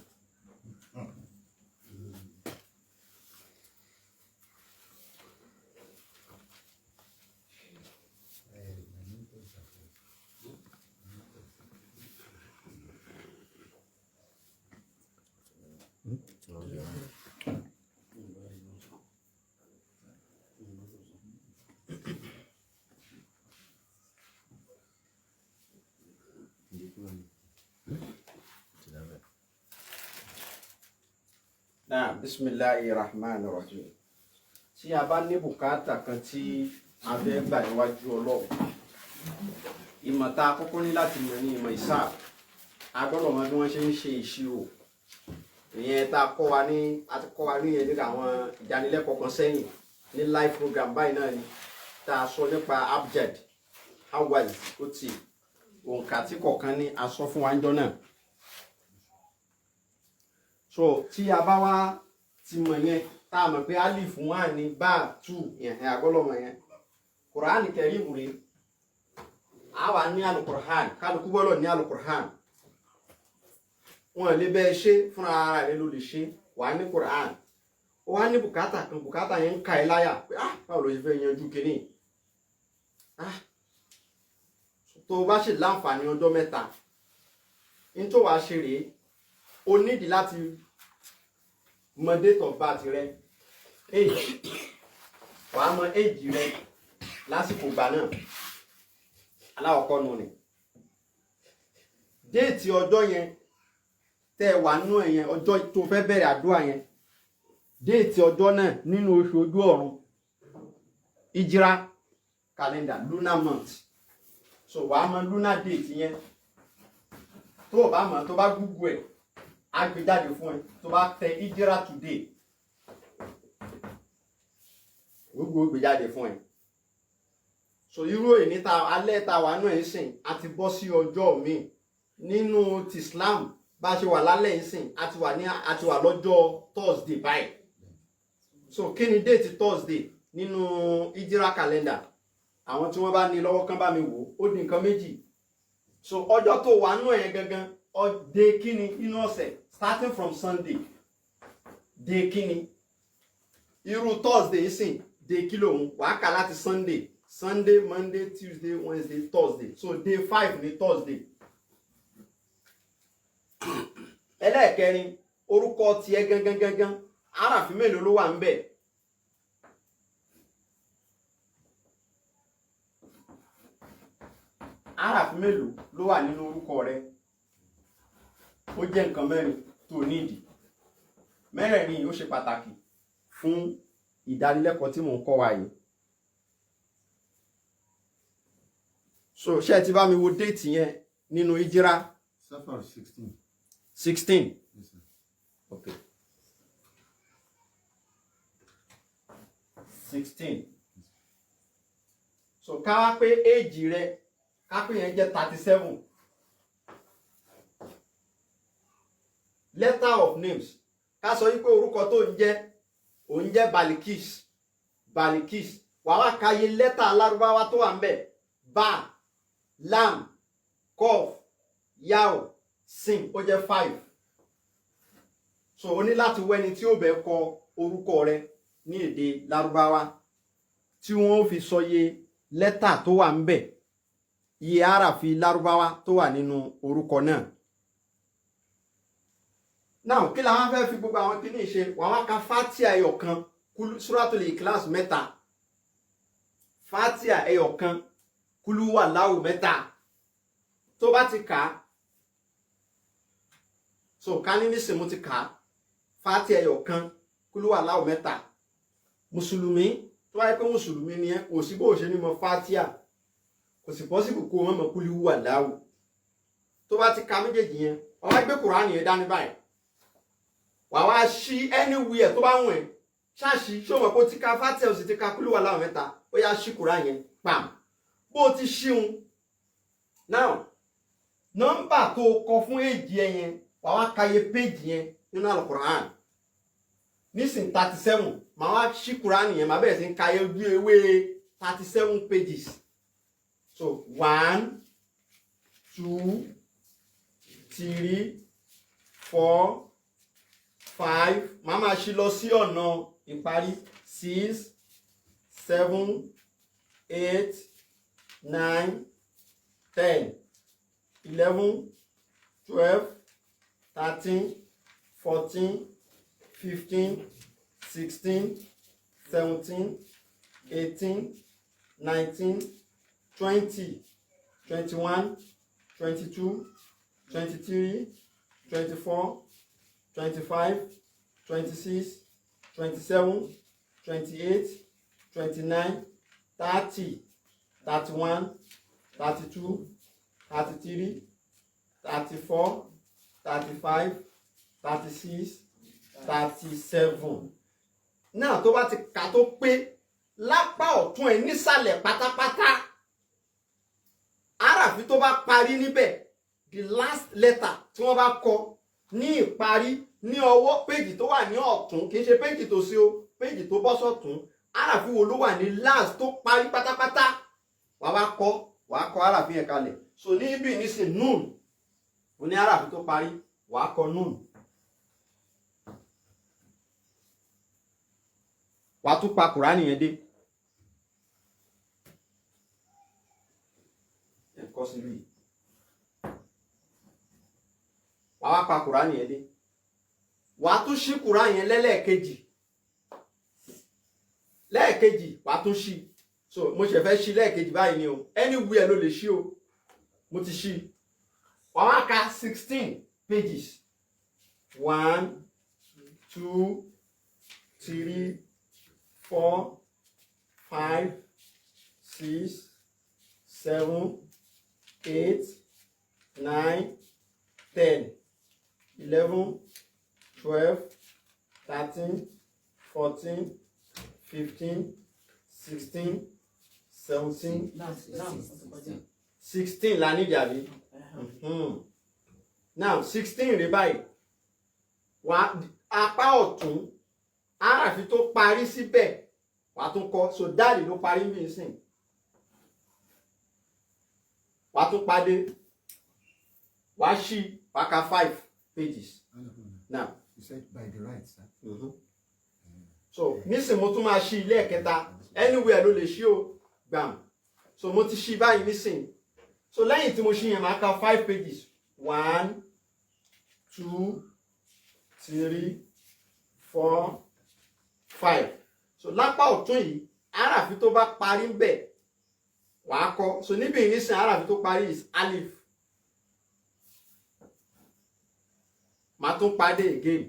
Speaker 1: Náà Bismillahirrahmanirrahim. Tí a bá ní bùkátà kan tí a fẹ́ gbà níwájú Ọlọ́run, ìmọ̀ tá a kọ́kọ́ ní láti mọ̀ ní ìmọ̀ ìsáàb. A gbọ́dọ̀ mọ̀ bí wọ́n ṣe ń ṣe ìṣirò. Ìyẹn tá a kọ́ wa ní ìyẹn nígbà àwọn ìdánilẹ́kọ̀ọ́ kan sẹ́yìn ní live program báyìí náà ni tá a sọ nípa abjad, awal, oti, òǹkà tí kọ̀ọ̀kan ní a sọ fún wa ńjọ́ náà. So tí a bá wá ti mọ̀ yẹn tá a mọ̀ pé alif 1 ní bá 2 yẹn àgọ́lọ́mọ̀ yẹn Qur'ani Karim rèé a wà ní Al-Qur'an kálukú gbọ́dọ̀ ní Al-Qur'an wọn lè bẹ́ẹ̀ ṣe fúnra ara rẹ ló lè ṣe wà ní Qur'an ó wá ní bùkátà kan bùkátà yẹn ń ka ẹ láyà pé báwo ló ṣe fẹ́ yanjú kínní tó o bá ṣe láǹfààní ọjọ́ mẹ́ta ní tó wàá ṣe rèé o nídìí láti mọ date of birth rẹ age wàá mọ age rẹ lásìkò ìgbà náà aláwọ̀kọ́ nù ni déètì ọjọ́ yẹn tẹ́ wà nínú ẹ̀yẹn ọjọ́ tó fẹ́ bẹ̀rẹ̀ àdúrà yẹn déètì ọjọ́ náà nínú oṣù ojú ọ̀run ìjìrá calendar lunar month so wàá mọ lunar date yẹn tó o bá mọ̀ tó bá google ẹ̀ á gbé jáde fún ẹ tó bá tẹ ìjìrá today gbogbo gbé jáde fún ẹ so irú èyí ta alẹ́ ta wà náà ń sìn a ti bọ́ sí ọjọ́ míì nínú ti Islam bá ṣe wà lálẹ́ ń sìn a ti wà lọ́jọ́ Thursday báyìí so kí ni déètì Thursday nínú ìjìrá calendar àwọn tí wọ́n bá ní lọ́wọ́ kán bá mi wò ó di nǹkan méjì so ọjọ́ tó wà nú ẹ̀ gangan day kíni nínú ọ̀sẹ̀ starting from Sunday day kíni irú Thursday sìn day kí lòun wàá kà láti Sunday, Monday, Tuesday, Wednesday, Thursday so day 5 ní Thursday ẹlẹ́ẹ̀kẹrin orúkọ tiẹ̀ gangan àràfin mélòó ló wà ń bẹ̀ àràfin mélòó ló wà nínú orúkọ rẹ ó jẹ́ nǹkan mẹ́rin tó nídìí mẹ́rẹ̀ẹ̀rin yìí ó ṣe pàtàkì fún ìdánilẹ́kọ̀ọ́ tí mò ń kọ́ wa yìí so ṣé ti bá mi wo déètì yẹn nínú ìjìrá
Speaker 3: Safar 16.
Speaker 1: 16
Speaker 3: Yes, sir.
Speaker 1: okay 16 so ká wá pé éèjì rẹ ká pé yẹn jẹ́ 37 letter of names ká sọ wípé orúkọ tó ń jẹ́ òun jẹ́ Balikis wàá wá káyé lẹ́tà alárúbáwá tó wà ń bẹ̀ ba lam kof yao sin ó jẹ́ 5 so o ní láti wẹ́ni tí ó bẹ̀ kọ orúkọ rẹ ní èdè lárúbáwá tí wọ́n fi sọ iye lẹ́tà tó wà ń bẹ̀ iye àràfi lárúbáwá tó wà nínú orúkọ náà now kí làwọn fẹ́ fi gbogbo àwọn kìíní ṣe wọ́n wá ka fatia ẹyọkan Suratul Ikhlas 3 fatia ẹyọkan kúlú wà láwù 3 tó bá ti kà á so ká ní nísìnyí mo ti kà á Fatiha ẹyọ kan kúlú wà láwù mẹ́ta mùsùlùmí tó wáyé pé mùsùlùmí ni ẹ kò sí bó ṣe ní mọ Fatiha kò sì pọ́sibù kó wọn mọ kúlú wà láwù tó bá ti ka méjèèjì yẹn wàá wá gbé Kùránì yẹn dání báyìí wàá wá ṣí anywhere tó bá wùn ẹ́ ṣáàṣì ṣó mọ̀ pé ó ti ka Fatiha ó sì ti ka kúlú wà láwù mẹ́ta ó yá ṣí Kùránì yẹn pàm bó o ti ṣíun now nọ́mbà tó kọ fún èjì ẹ yẹn wàá wá kàyé péjì yẹn nínú Al-Qur'an nísìn 37 màá wá ṣí Kùránì yẹn màá bẹ̀rẹ̀ sí ń kàyé ojú ewé 37 pages so 1 2 3 4 5 màá máa ṣí lọ sí ọ̀nà ìparí 6 7 8 9 10 11 12 13 14 15 16 17 18 19 20 21 22 23 24 25 26 27 28 29 30 31 32 33 34 35 36 37 náà tó bá ti kà tó pé lápá ọ̀tún ẹ̀ nísàlẹ̀ pátápátá àràfí tó bá parí níbẹ̀ the last letter tí wọ́n bá kọ ní ìparí ní ọwọ́ péjì tó wà ní ọ̀tún kì í ṣe péjì tó sí o péjì tó bọ́ sọ́tún àràfí wo ló wà ní last tó parí pátápátá wàá kọ àràfí yẹn kalẹ̀ so ní ibi nísìn nun ó ní àràfí tó parí wàá kọ nun wàá tún pa Kùránì yẹn dé ẹ̀kọ́ síbí wàá wá pa Kùránì yẹn dé wàá tún ṣí Kùránì yẹn lẹ́ẹ̀kejì wàá tún ṣí so mo ṣe fẹ́ ṣí lẹ́ẹ̀kejì báyìí ni o anywhere ló lè ṣí o mo ti ṣí wàá wá ka 16 pages 1 2 3 4 5 6 7 8 9 10 11 12 13 14 15 16 17 16 la ní ìjàbí now 16 rí báyìí wà apá ọ̀tún àràfí tó parí síbẹ̀ wà tún kọ so dáàlì ló parí bí nsìn wà tún padé wà ṣí wákà 5 pages now
Speaker 3: You said by the right, sir.
Speaker 1: so nísìn mo tún máa ṣí ilé ẹ̀kẹta anywhere ló lè ṣí o gbàm so mo ti ṣí báyìí nísìn so lẹ́yìn tí mo ṣí yẹn máa ka 5 pages 1 2 3 4 5 so lápá ọ̀tún yìí àràfí tó bá parí ń bẹ̀ wàá kọ so níbi ìnísìn àràfí tó parí is alif màá tún padé again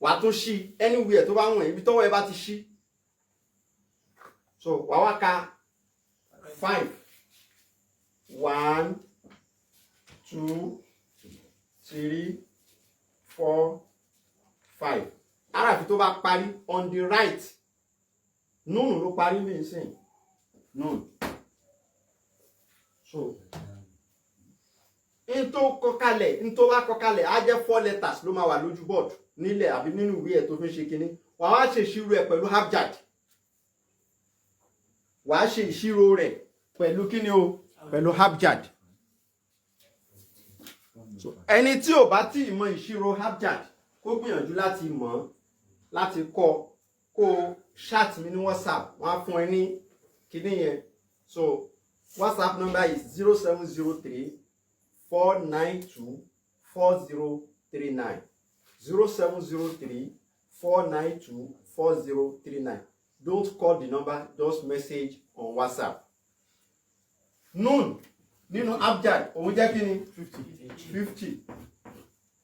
Speaker 1: wàá tún ṣí anywhere tó bá wọ̀n ibi tọ́wọ́ ẹ bá ti ṣí so wàá wá ka 5 1 2 3 4 5 àràfí tó bá parí on the right nùnù ló parí bí nsìn nùnù so n tó bá kọ kalẹ̀ á jẹ́ 4 letters ló máa wà lójú board nílẹ̀ àbí nínú ìwé ẹ̀ tó fi ń ṣe kinní wàá wá ṣe ìṣirò ẹ̀ pẹ̀lú abjad wàá ṣe ìṣirò rẹ̀ pẹ̀lú kíni o pẹ̀lú abjad so ẹni tí ò bá tí ì mọ ìṣirò abjad kó gbìyànjú láti mọ̀ láti kọ́ kó chat mi ní WhatsApp wọ́n á fún ẹ ní kinní yẹn so WhatsApp number is 0703 492 4039 0703 492 4039. Don't call the number, just message on WhatsApp. Nun nínú abjad òun jẹ́ kí ni 50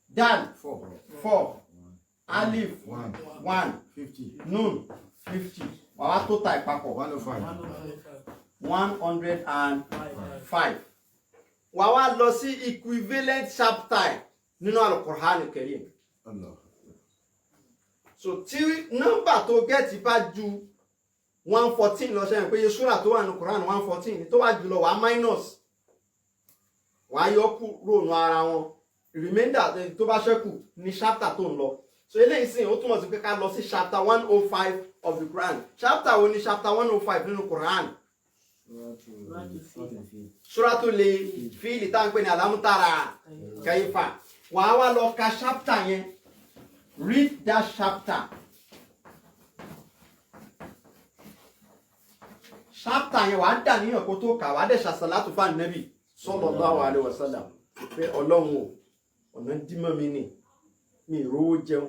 Speaker 1: dal 4 alif 1
Speaker 3: 50.
Speaker 1: nun 50 wà wá tó ta ìpapọ̀
Speaker 3: 105.
Speaker 1: 105 wà wá lọ sí equivalent chapter nínú Al-Qur'an Al-Karim.
Speaker 3: Allah.
Speaker 1: So tí nọ́mbà tó gẹ́ẹ̀tì bá ju 114 lọ sẹ́yìn pé iye súrà tó wà ní Quran 114 tó wà jùlọ wà minus wà yọ kúrò nù ara wọn remainder tó bá ṣẹ́kù ní chapter tó ń lọ. So eléyìí sìn ó túmọ̀ sí pé ká lọ sí chapter 105 of the Quran. Chapter wo ni chapter 105 nínú Quran? Suratul Fil tá ń pè ní Alam Tara Kaifa. Wàá wá lọ ka chapter yẹn. Read that chapter. Chapter yẹn wàá dà níyàn kó tó kà wàá dẹ̀ ṣàṣàlátù fún Ànábì sallallahu alaihi wasallam pé Ọlọ́run o ọ̀nà dímọ̀ mi ni mi ìrówó jẹun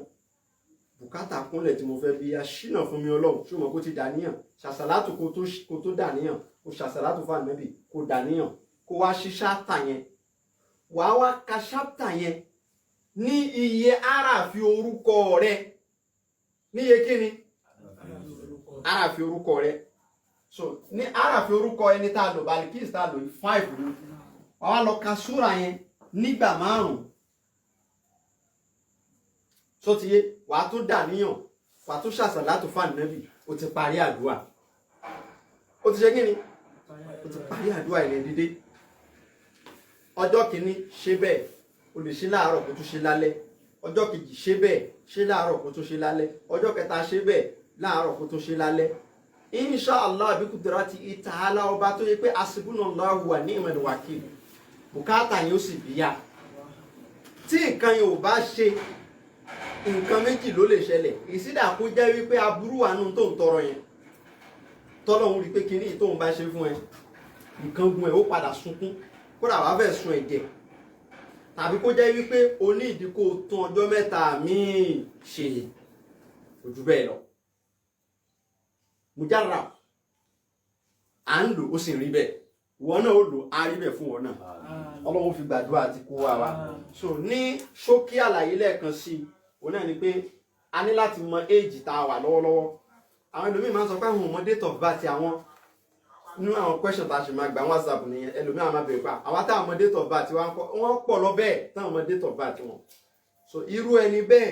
Speaker 1: bùkátà kúnlẹ̀ tí mo fẹ́ bí aṣínà fún mi Ọlọ́run ṣùgbọ́n kó ti dà níyàn ṣàṣàlátù kó tó dà níyàn kó ṣàṣàlátù fún Ànábì kó dà níyàn kó wá ṣí chapter yẹn wàá wá ka chapter yẹn ní iye àràfi orúkọ rẹ ní iye kíni àràfi orúkọ rẹ so ní àràfi orúkọ ẹni tá a lò Balikis tá a lò 5 ni wàá lọ ka súra yẹn nígbà 5 so ti yé wàá tún dà níyàn wàá tún ṣàṣàlátù fún Ànábì ó ti parí àdúrà ó ti ṣe kíni ó ti parí àdúrà ilẹ̀ dídé ọjọ́ kìíní ṣe bẹ́ẹ̀ o lè ṣe láàárọ̀ kó tún ṣe lálẹ́ ọjọ́ kejì ṣe bẹ́ẹ̀ ṣe láàárọ̀ kó tún ṣe lálẹ́ ọjọ́ kẹta ṣe bẹ́ẹ̀ láàárọ̀ kó tún ṣe lálẹ́ inshallah bí kudrati ta'ala ọba tó yẹ pé asibunallahu wa ni'mal wakil bùkátà yóò sì bíyà tí nǹkan yẹn ò bá ṣe nǹkan méjì ló lè ṣẹlẹ̀ ìsídà kó jẹ́ wípé aburú wà nù tó ń tọrọ yẹn tọ́lọ́hun rí pé kíní tóun bá ṣe fún ẹ nǹkan gun ẹ ó padà sunkún kódà wàá fẹ́ sun ẹ̀jẹ̀ tàbí kó jẹ́ wípé o ní ìdíkò tún ọjọ́ mẹ́ta míì ṣe ojú bẹ́ẹ̀ lọ. Mujarra à ń lò ó sì rí bẹ́ẹ̀ ìwọ náà ó lò á rí bẹ́ẹ̀ fún wọn náà Ọlọ́run fi gbàdúrà àti kó wa wá. So ní ṣókí àlàyé lẹ́ẹ̀kan sí i òun náà ni pé a ní láti mọ éèjì tá a wà lọ́wọ́lọ́wọ́ àwọn ẹlòmíì máa ń sọ pé àwọn ọmọ date of birth àwọn nínú àwọn question tá a ṣe máa gbà WhatsApp nìyẹn ẹlòmíì àwọn máa bèrè pa àwọn táwọn ọmọ date of birth wọ́n pọ̀ lọ bẹ́ẹ̀ táwọn ọmọ date of birth wọn. So irú ẹni bẹ́ẹ̀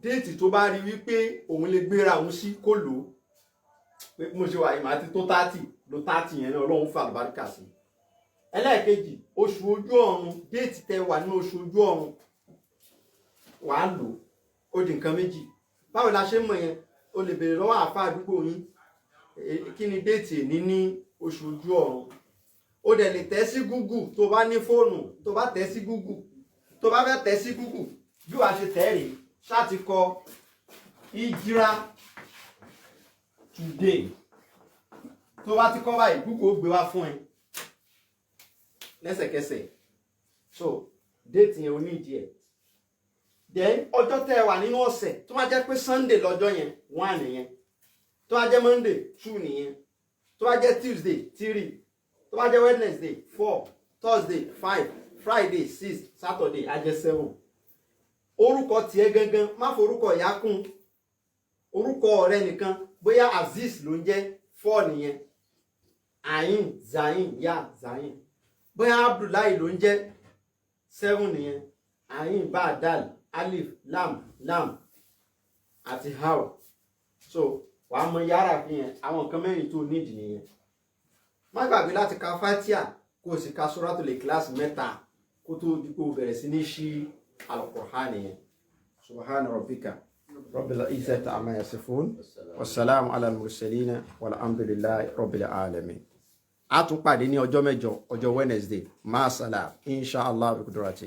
Speaker 1: déètì tó bá rí wípé òun lè gbéra òun sí kó lò ó pé mo ṣe wà yìí màá ti tó 30 lo 30 yẹn náà Ọlọ́run fà àlùbáríkà sí. ẹlẹ́ẹ̀kejì oṣù ojú ọ̀run déètì tẹ wà ní oṣù ojú ọ̀run wàá lò ó di nǹkan méjì. Báwo la ṣe mọ̀ yẹn o lè béèrè lọ́wọ́ àfa àdúgbò yín kí ni déètì èní ní oṣù ojú ọ̀run. O dẹ̀ lè tẹ̀ sí Google tó bá ní fóònù tó bá tẹ̀ sí Google tó bá fẹ́ tẹ̀ sí Google bí wàá ṣe tẹ̀ rèé ṣáà ti kọ Hijra today tó bá ti kọ́ báyìí Google ó gbé wá fún ẹ lẹ́sẹ̀kẹsẹ̀. So déètì yẹn ò ní ìdí ẹ̀. Then ọjọ́ tẹ́ wà nínú ọ̀sẹ̀ tó máa jẹ́ pé Sunday lọ́jọ́ yẹn 1 nìyẹn tó máa jẹ́ Monday 2 nìyẹn tó máa jẹ́ Tuesday 3 tó máa jẹ́ Wednesday 4 Thursday 5 Friday 6 Saturday á jẹ́ 7. Orúkọ tiẹ̀ gangan má forúkọ ìyá kún orúkọ ọ̀rẹ́ nìkan bóyá Aziz ló ń jẹ́ 4 nìyẹn Ayin Zayin ya Zayin bóyá Abdullahi ló ń jẹ́ 7 nìyẹn Ayin Ba Dal Alif Lam àti Haw. So wàá mọ yàrá fi yẹn àwọn nǹkan mẹ́rin tó nídìí nìyẹn. Má gbàgbé láti ka Fatiha kó o sì ka Suratul Ikhlas 3 kó tó di kó o bẹ̀rẹ̀ sí ní ṣí Al-Qur'an nìyẹn. Subhana rabbika rabbil izzati amma yasifun wassalamu ala al-mursalin walhamdulillahi rabbil alamin. A tún pàdé ní ọjọ́ mẹ́jọ ọjọ́ Wednesday. Ma salam insha Allah bi kudrati.